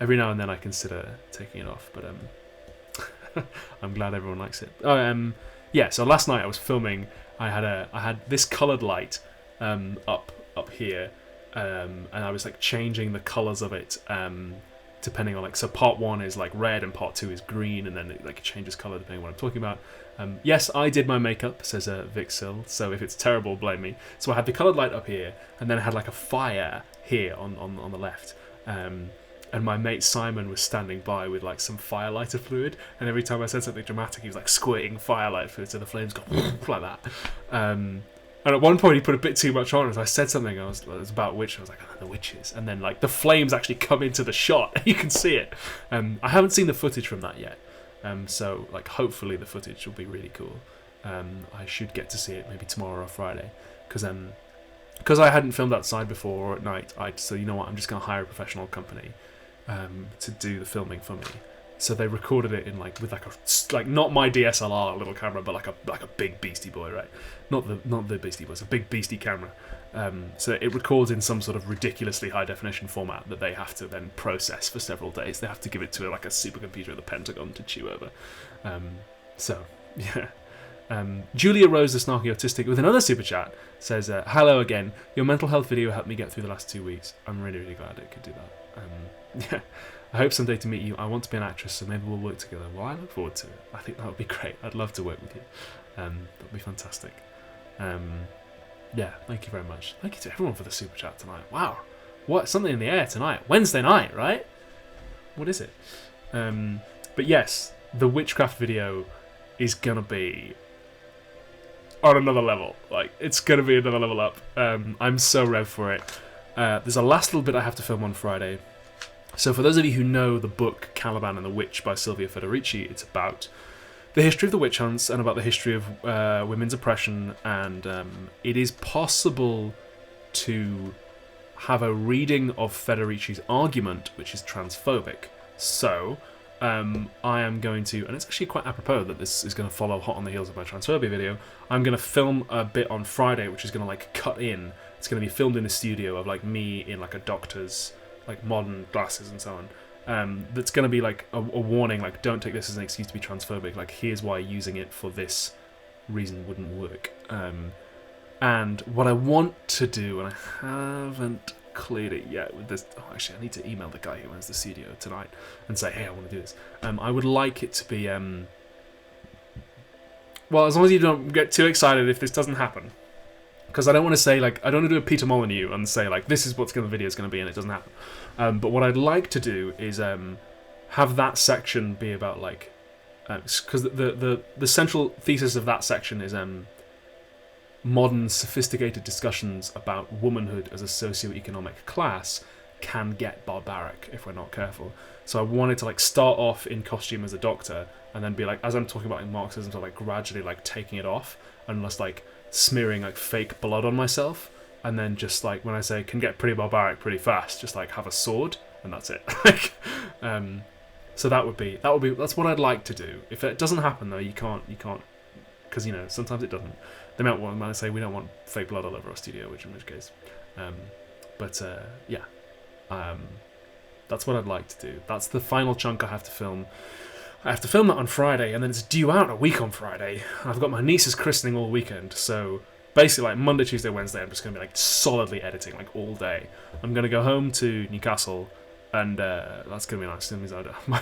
[SPEAKER 1] Every now and then I consider taking it off, but I'm glad everyone likes it. So last night I was filming. I had this coloured light up here, and I was changing the colours of it depending on so part 1 is red and part 2 is green, and then it changes colour depending on what I'm talking about. Yes, I did my makeup, says Vic Sill, so if it's terrible, blame me. So I had the coloured light up here, and then I had a fire here on the left, and my mate Simon was standing by with some firelighter fluid, and every time I said something dramatic he was squirting firelight fluid so the flames go like that. And at one point he put a bit too much on. As I said something, it was about witch. I was like, oh, the witches. And then like the flames actually come into the shot. You can see it. I haven't seen the footage from that yet. So like hopefully the footage will be really cool. I should get to see it maybe tomorrow or Friday. Because I hadn't filmed outside before or at night, so you know what, I'm just going to hire a professional company to do the filming for me. So they recorded it in with not my DSLR little camera, but like a big Beastie Boy, right? Not the Beastie Boy, it's a big Beastie camera. So it records in some sort of ridiculously high definition format that they have to then process for several days. They have to give it to like a supercomputer at the Pentagon to chew over. So yeah. Julia Rose, the Snarky Autistic, with another super chat, says, hello again. Your mental health video helped me get through the last 2 weeks. I'm really, really glad it could do that. Yeah. I hope someday to meet you. I want to be an actress, so maybe we'll work together. Well, I look forward to it. I think that would be great. I'd love to work with you. That would be fantastic. Yeah, thank you very much. Thank you to everyone for the super chat tonight. Wow. What? Something in the air tonight. Wednesday night, right? What is it? But yes, the witchcraft video is going to be on another level. Like, it's going to be another level up. I'm so revved for it. There's a last little bit I have to film on Friday. So for those of you who know the book Caliban and the Witch by Silvia Federici, it's about the history of the witch hunts and about the history of women's oppression, and it is possible to have a reading of Federici's argument which is transphobic. So I am going to, and it's actually quite apropos that this is going to follow hot on the heels of my transphobia video, I'm going to film a bit on Friday which is going to like cut in. It's going to be filmed in a studio of like me in like a doctor's like modern glasses and so on. That's going to be like a warning, like don't take this as an excuse to be transphobic, like here's why using it for this reason wouldn't work. And what I want to do, and I haven't cleared it yet with this, actually I need to email the guy who owns the studio tonight and say, hey, I want to do this. I would like it to be, well, as long as you don't get too excited if this doesn't happen. Because I don't want to say, like, I don't want to do a Peter Molyneux and say, like, this is what the video is going to be and it doesn't happen. But what I'd like to do is have that section be about, like, because the central thesis of that section is modern, sophisticated discussions about womanhood as a socio-economic class can get barbaric if we're not careful. So I wanted to, like, start off in costume as a doctor and then be, like, as I'm talking about in Marxism, so, like, gradually, like, taking it off and just, like, smearing like fake blood on myself, and then just like when I say can get pretty barbaric pretty fast, just like have a sword and that's it. Like, so that would be that's what I'd like to do. If it doesn't happen though, you can't because you know sometimes it doesn't. They might say we don't want fake blood all over our studio, in which case, yeah, that's what I'd like to do. That's the final chunk I have to film. I have to film that on Friday, and then it's due out a week on Friday. I've got my niece's christening all weekend, so basically like Monday, Tuesday, Wednesday, I'm just going to be like solidly editing like all day. I'm going to go home to Newcastle, and that's going to be nice. It means my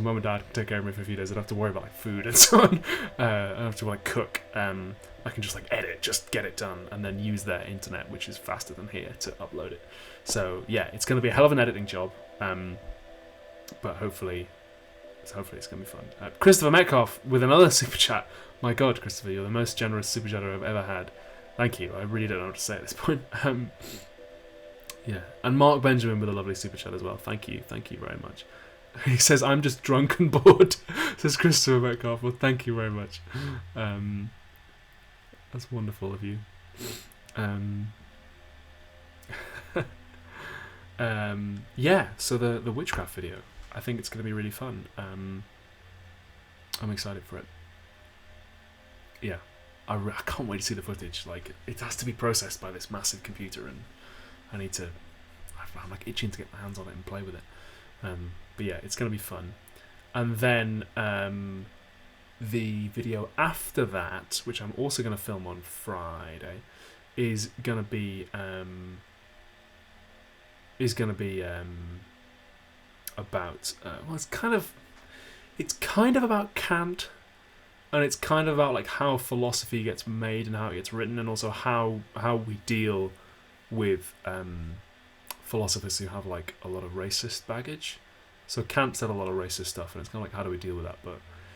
[SPEAKER 1] mum and dad can take care of me for a few days. I don't have to worry about like food and so on. I don't have to like cook. I can just like edit, just get it done, and then use their internet, which is faster than here, to upload it. So yeah, it's going to be a hell of an editing job, but hopefully it's going to be fun. Christopher Metcalf with another super chat. My God, Christopher, you're the most generous super chatter I've ever had. Thank you. I really don't know what to say at this point. Yeah, and Mark Benjamin with a lovely super chat as well. Thank you very much. He says, I'm just drunk and bored, says Christopher Metcalf. Well, thank you very much. That's wonderful of you. Yeah, so the witchcraft video, I think it's going to be really fun. I'm excited for it. Yeah, I can't wait to see the footage. Like, it has to be processed by this massive computer, and I need to. I'm like itching to get my hands on it and play with it. But yeah, it's going to be fun. And then the video after that, which I'm also going to film on Friday, is going to be about well, it's kind of about Kant, and it's kind of about like how philosophy gets made and how it gets written, and also how we deal with philosophers who have like a lot of racist baggage. So Kant said a lot of racist stuff, and it's kind of like how do we deal with that? But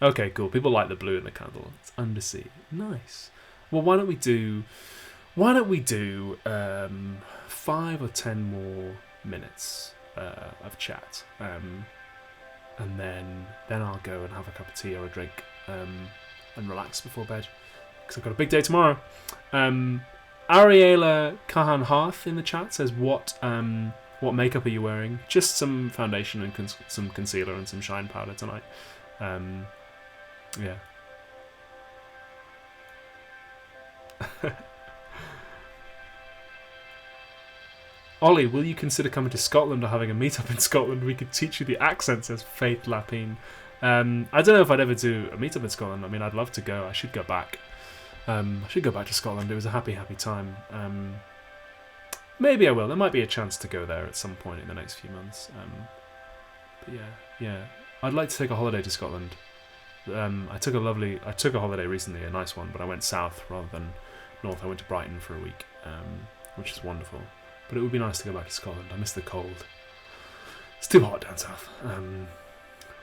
[SPEAKER 1] Okay, cool. People like the blue in the candle. It's undersea. Nice. Well, why don't we do 5 or 10 more minutes of chat, and then I'll go and have a cup of tea or a drink, and relax before bed, because I've got a big day tomorrow. Ariela Kahan Hearth in the chat says, what makeup are you wearing? Just some foundation and some concealer and some shine powder tonight. Yeah. Ollie, will you consider coming to Scotland or having a meetup in Scotland? We could teach you the accent, says Faith Lapine. I don't know if I'd ever do a meetup in Scotland. I mean, I'd love to go. I should go back. I should go back to Scotland. It was a happy, happy time. Maybe I will. There might be a chance to go there at some point in the next few months. But yeah. I'd like to take a holiday to Scotland. I took a holiday recently, a nice one, but I went south rather than north. I went to Brighton for a week, which is wonderful. But it would be nice to go back to Scotland. I miss the cold. It's too hot down south.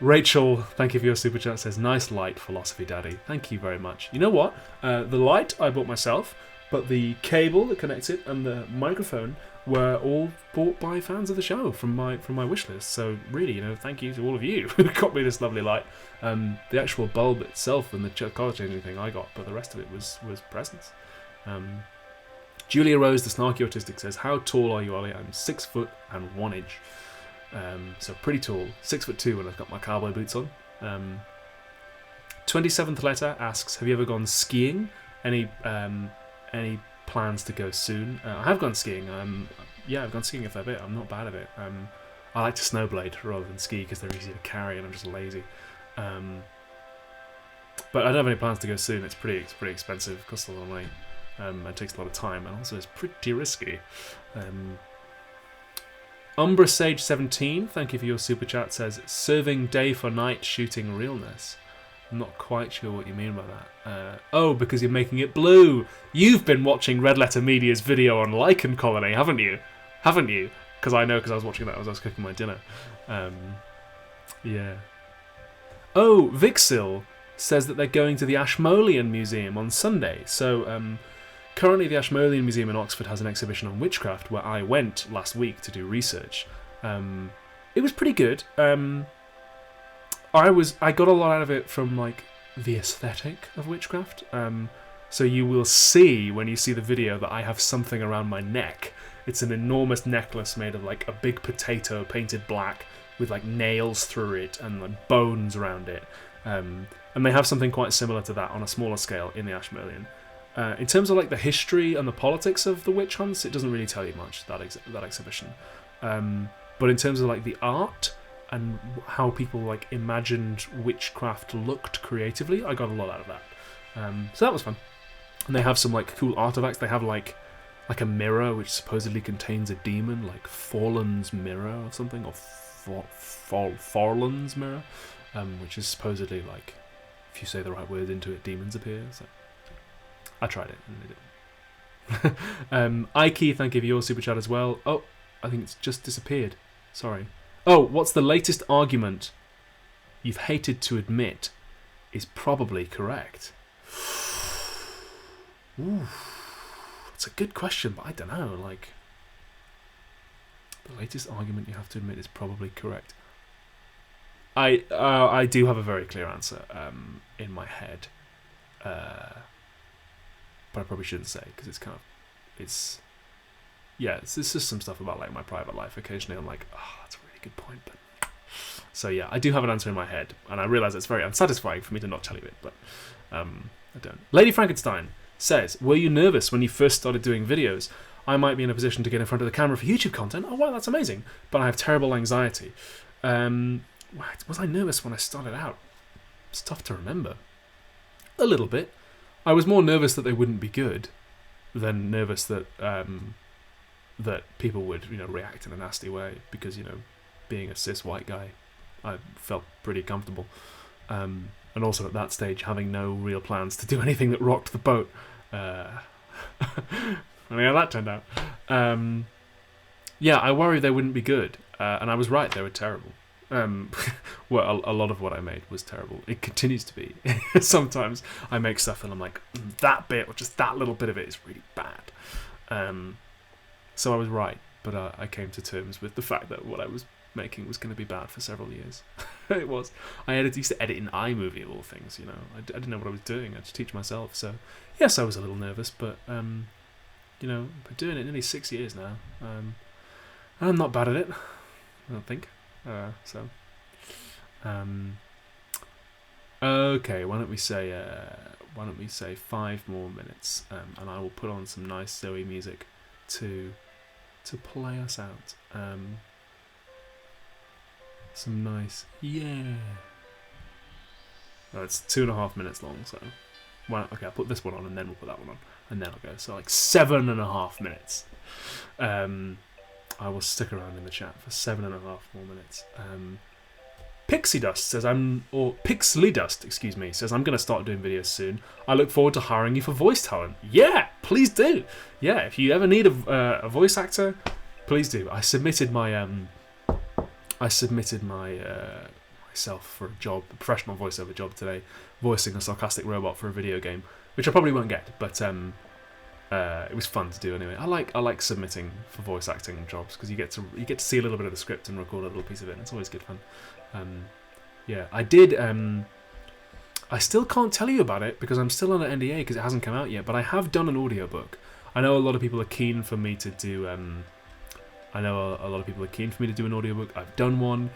[SPEAKER 1] Rachel, thank you for your super chat, says, nice light, Philosophy Daddy. Thank you very much. You know what? The light I bought myself, but the cable that connects it and the microphone were all bought by fans of the show from my wish list. So really, thank you to all of you who got me this lovely light. The actual bulb itself and the colour changing thing I got, but the rest of it was presents. Julia Rose, the snarky autistic, says, how tall are you, Ollie? I'm 6 foot and 1 inch. So pretty tall. 6'2" when I've got my cowboy boots on. 27th letter asks, have you ever gone skiing? Any plans to go soon? I have gone skiing. I've gone skiing a fair bit. I'm not bad at it. I like to snowblade rather than ski because they're easy to carry and I'm just lazy. But I don't have any plans to go soon. It's pretty expensive. It costs a lot of money. It takes a lot of time, and also it's pretty risky. Umbra Sage 17, thank you for your super chat, says, serving day for night, shooting realness. I'm not quite sure what you mean by that. Because you're making it blue. You've been watching Red Letter Media's video on lichen colony, haven't you? Because I know, because I was watching that as I was cooking my dinner. Yeah. Oh, Vixil says that they're going to the Ashmolean Museum on Sunday. So, currently the Ashmolean Museum in Oxford has an exhibition on witchcraft where I went last week to do research. It was pretty good. I got a lot out of it from, the aesthetic of witchcraft. So you will see, when you see the video, that I have something around my neck. It's an enormous necklace made of, a big potato painted black with, nails through it and, bones around it. And they have something quite similar to that on a smaller scale in the Ashmolean. In terms of the history and the politics of the witch hunts, it doesn't really tell you much, that exhibition. But in terms of the art and how people imagined witchcraft looked creatively, I got a lot out of that. So that was fun. And they have some cool artifacts. They have a mirror which supposedly contains a demon, Forlan's mirror or something, or Forlan's mirror, which is supposedly if you say the right word into it, demons appear. So I tried it and it didn't. Ike, thank you for your super chat as well. Oh, I think it's just disappeared. Sorry. Oh, what's the latest argument you've hated to admit is probably correct? Ooh, that's a good question, but I don't know. The latest argument you have to admit is probably correct. I do have a very clear answer in my head, but I probably shouldn't say because it's just some stuff about my private life. Occasionally I'm that's a really good point, but so yeah, I do have an answer in my head, and I realise it's very unsatisfying for me to not tell you it, but I don't. Lady Frankenstein says, were you nervous when you first started doing videos? I might be in a position to get in front of the camera for YouTube content. Oh wow, that's amazing, but I have terrible anxiety. Was I nervous when I started out? It's tough to remember. A little bit. I was more nervous that they wouldn't be good than nervous that that people would, react in a nasty way, because, being a cis white guy, I felt pretty comfortable. And also at that stage, having no real plans to do anything that rocked the boat. I mean, how that turned out. I worried they wouldn't be good. And I was right, they were terrible. well, a lot of what I made was terrible. It continues to be. Sometimes I make stuff and I'm like, that bit or just that little bit of it is really bad. So I was right, but I came to terms with the fact that what I was making was going to be bad for several years. It was. I used to edit in iMovie of all things, you know. I didn't know what I was doing. I had to teach myself. So yes, I was a little nervous, but you know, I've been doing it nearly 6 years now. I'm not bad at it, I don't think. Okay, why don't we say 5 more minutes, and I will put on some nice Zoe music to play us out. Some nice, yeah. Oh, it's 2.5 minutes long, so okay, I'll put this one on and then we'll put that one on, and then I'll go. So like 7.5 minutes. I will stick around in the chat for 7.5 more minutes. Pixie Dust says Pixley Dust, excuse me, says I'm going to start doing videos soon. I look forward to hiring you for voice talent. Yeah, please do. Yeah, if you ever need a voice actor, please do. I submitted myself for a job, a professional voiceover job today, voicing a sarcastic robot for a video game, which I probably won't get, but it was fun to do anyway. I like submitting for voice acting jobs because you get to see a little bit of the script and record a little piece of it. It's always good fun. Yeah, I did. I still can't tell you about it because I'm still on an NDA because it hasn't come out yet. But I have done an audiobook. I know a lot of people are keen for me to do. I know a lot of people are keen for me to do an audiobook. I've done one.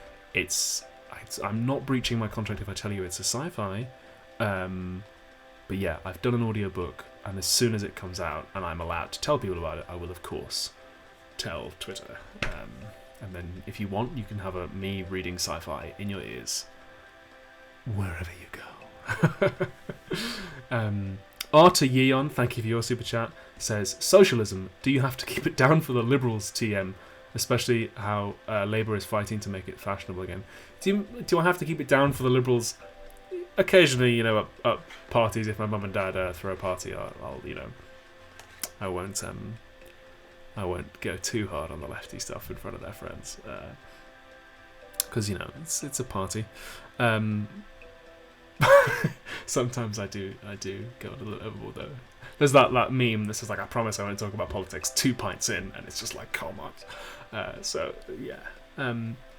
[SPEAKER 1] I'm not breaching my contract if I tell you it's a sci-fi. But yeah, I've done an audiobook, and as soon as it comes out and I'm allowed to tell people about it, I will of course tell Twitter. And then if you want, you can have me reading sci-fi in your ears wherever you go. Arta Yeon, thank you for your super chat, says, socialism, do you have to keep it down for the liberals, TM? Especially how Labour is fighting to make it fashionable again. Do I have to keep it down for the liberals? Occasionally, you know, at parties, if my mum and dad throw a party, I'll you know, I won't go too hard on the lefty stuff in front of their friends, because you know it's a party. Sometimes I do go a little overboard though. There's that meme that says like, I promise I won't talk about politics 2 pints in, and it's just like, come on. So yeah.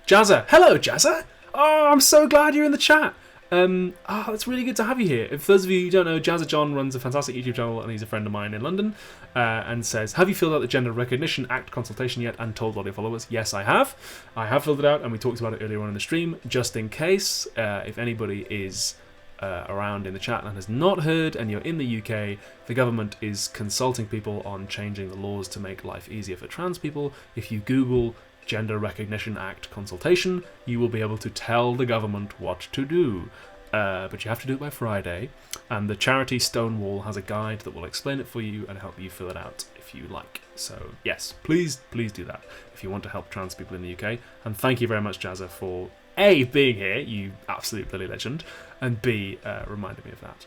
[SPEAKER 1] Jazza, hello Jazza. Oh, I'm so glad you're in the chat. It's really good to have you here. If those of you who don't know, Jazza John runs a fantastic YouTube channel and he's a friend of mine in London, and says, have you filled out the Gender Recognition Act consultation yet and told all your followers? Yes, I have. I have filled it out and we talked about it earlier on in the stream. Just in case, if anybody is around in the chat and has not heard and you're in the UK, the government is consulting people on changing the laws to make life easier for trans people. If you Google Gender Recognition Act consultation, you will be able to tell the government what to do. But you have to do it by Friday, and the charity Stonewall has a guide that will explain it for you and help you fill it out if you like. So yes, please do that if you want to help trans people in the UK. And thank you very much, Jazza, for A, being here, you absolute bloody legend, and B, reminding me of that.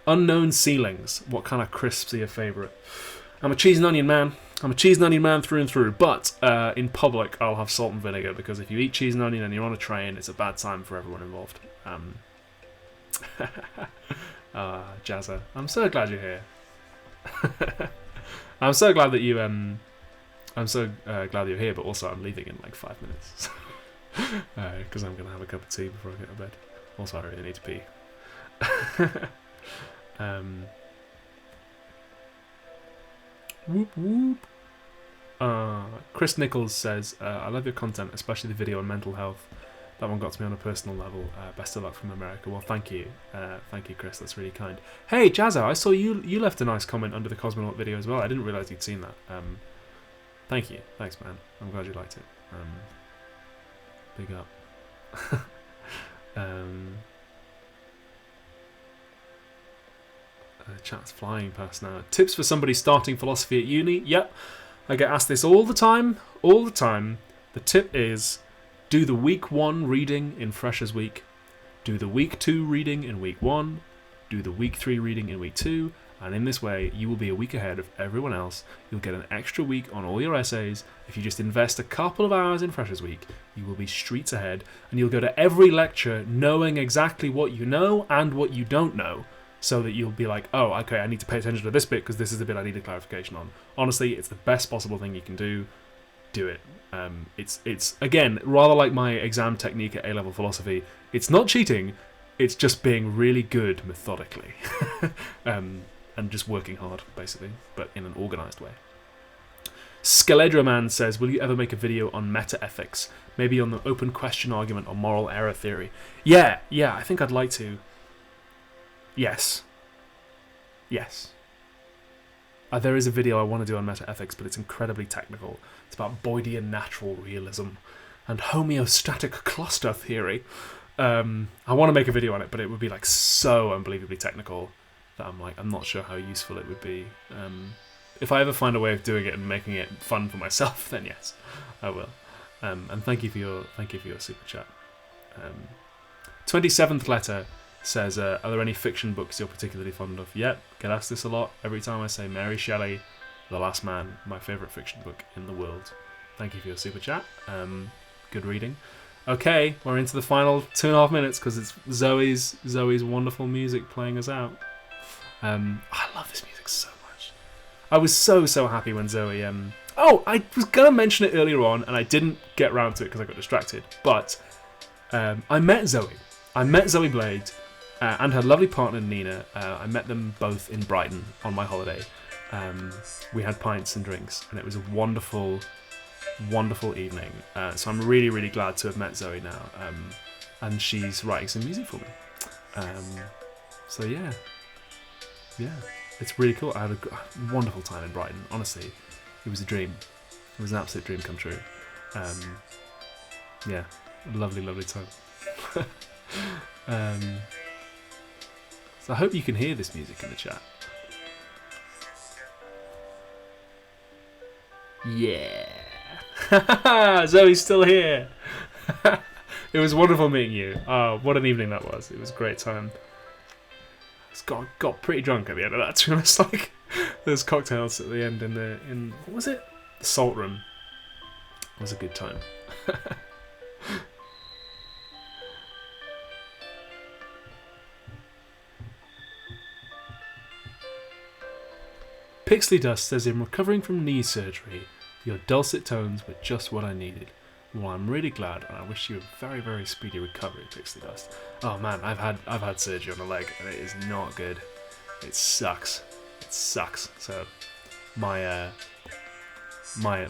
[SPEAKER 1] Unknown ceilings. What kind of crisps are your favourite? I'm a cheese and onion man. I'm a cheese and onion man through and through, but in public I'll have salt and vinegar, because if you eat cheese and onion and you're on a train, it's a bad time for everyone involved. Jazza, I'm so glad you're here. I'm so glad that you I'm so glad that you're here, but also I'm leaving in like 5 minutes because I'm gonna have a cup of tea before I get to bed. Also, I really need to pee. Whoop whoop. Chris Nichols says, I love your content, especially the video on mental health. That one got to me on a personal level. Best of luck from America. Well, thank you, Chris. That's really kind. Hey, Jazza, I saw you left a nice comment under the Cosmonaut video as well. I didn't realise you'd seen that. Thank you. Thanks, man. I'm glad you liked it. Big up. Chat's flying past now. Tips for somebody starting philosophy at uni. Yep, I get asked this all the time. The tip is, do the week 1 reading in Freshers Week, do the week 2 reading in week 1, do the week 3 reading in week 2, And in this way, you will be a week ahead of everyone else. You'll get an extra week on all your essays. If you just invest a couple of hours in Freshers Week, you will be streets ahead, and you'll go to every lecture knowing exactly what you know and what you don't know, so that you'll be like, oh, okay, I need to pay attention to this bit because this is the bit I need a clarification on. Honestly, it's the best possible thing you can do. Do it. It's again, rather like my exam technique at A-level philosophy, it's not cheating, it's just being really good methodically. And just working hard, basically, but in an organised way. Skeledra Man says, will you ever make a video on meta-ethics? Maybe on the open question argument or moral error theory? Yeah, I think I'd like to. Yes. There is a video I want to do on meta-ethics, but it's incredibly technical. It's about Boydian natural realism and homeostatic cluster theory. I want to make a video on it, but it would be like so unbelievably technical that I'm not sure how useful it would be. If I ever find a way of doing it and making it fun for myself, then yes, I will. And thank you for your super chat. 27th letter says, are there any fiction books you're particularly fond of? Yep, get asked this a lot. Every time I say Mary Shelley, The Last Man, my favourite fiction book in the world. Thank you for your super chat. Good reading. Okay, we're into the final 2.5 minutes because it's Zoe's wonderful music playing us out. I love this music so much. I was so happy when Zoe... I was going to mention it earlier on, and I didn't get round to it because I got distracted. But I met Zoe. I met Zoe Blade and her lovely partner, Nina. I met them both in Brighton on my holiday. We had pints and drinks, and it was a wonderful, wonderful evening. So I'm really, really glad to have met Zoe now. And she's writing some music for me. So yeah, it's really cool. I had a wonderful time in Brighton. Honestly, it was a dream. It was an absolute dream come true. Yeah, lovely, lovely time. So I hope you can hear this music in the chat. Yeah. Zoe's still here. It was wonderful meeting you. Oh, what an evening that was. It was a great time. Got pretty drunk at the end of that, to be honest. Like, there's cocktails at the end in what was it? The Salt Room. It was a good time. Pixley Dust says, in recovering from knee surgery, your dulcet tones were just what I needed. Well, I'm really glad, and I wish you a very, very speedy recovery, Pixley Dust. Oh man, I've had surgery on the leg, and it is not good. It sucks. It sucks. So, my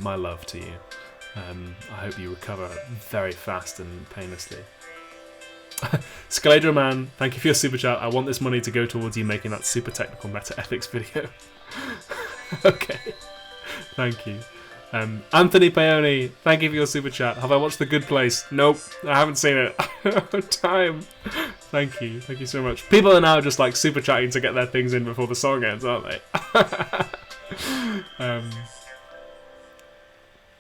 [SPEAKER 1] love to you. I hope you recover very fast and painlessly. Scaladra Man, thank you for your super chat. I want this money to go towards you making that super technical meta-ethics video. Okay, thank you. Anthony Paoni, thank you for your super chat. Have I watched The Good Place? Nope, I haven't seen it. I don't have time. Thank you so much. People are now just like super chatting to get their things in before the song ends, aren't they?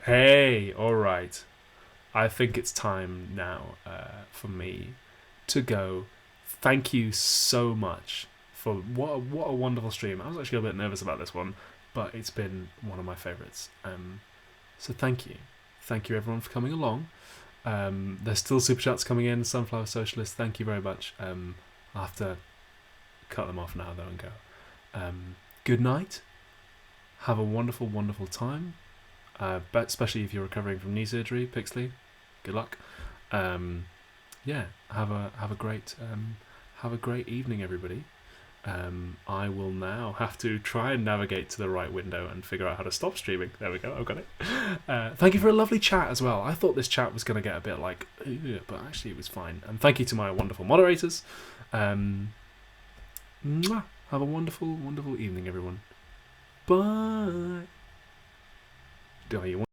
[SPEAKER 1] Hey, alright. I think it's time now for me to go. Thank you so much for what a wonderful stream. I was actually a bit nervous about this one, but it's been one of my favourites. So thank you everyone for coming along. There's still super chats coming in. Sunflower Socialist, thank you very much. I'll have to cut them off now though and go. Good night. Have a wonderful, wonderful time. Especially if you're recovering from knee surgery, Pixley. Good luck. Yeah, have a great evening, everybody. I will now have to try and navigate to the right window and figure out how to stop streaming. There we go, I've got it. Thank you for a lovely chat as well. I thought this chat was going to get a bit like, but actually it was fine. And thank you to my wonderful moderators. Have a wonderful, wonderful evening, everyone. Bye. Do you want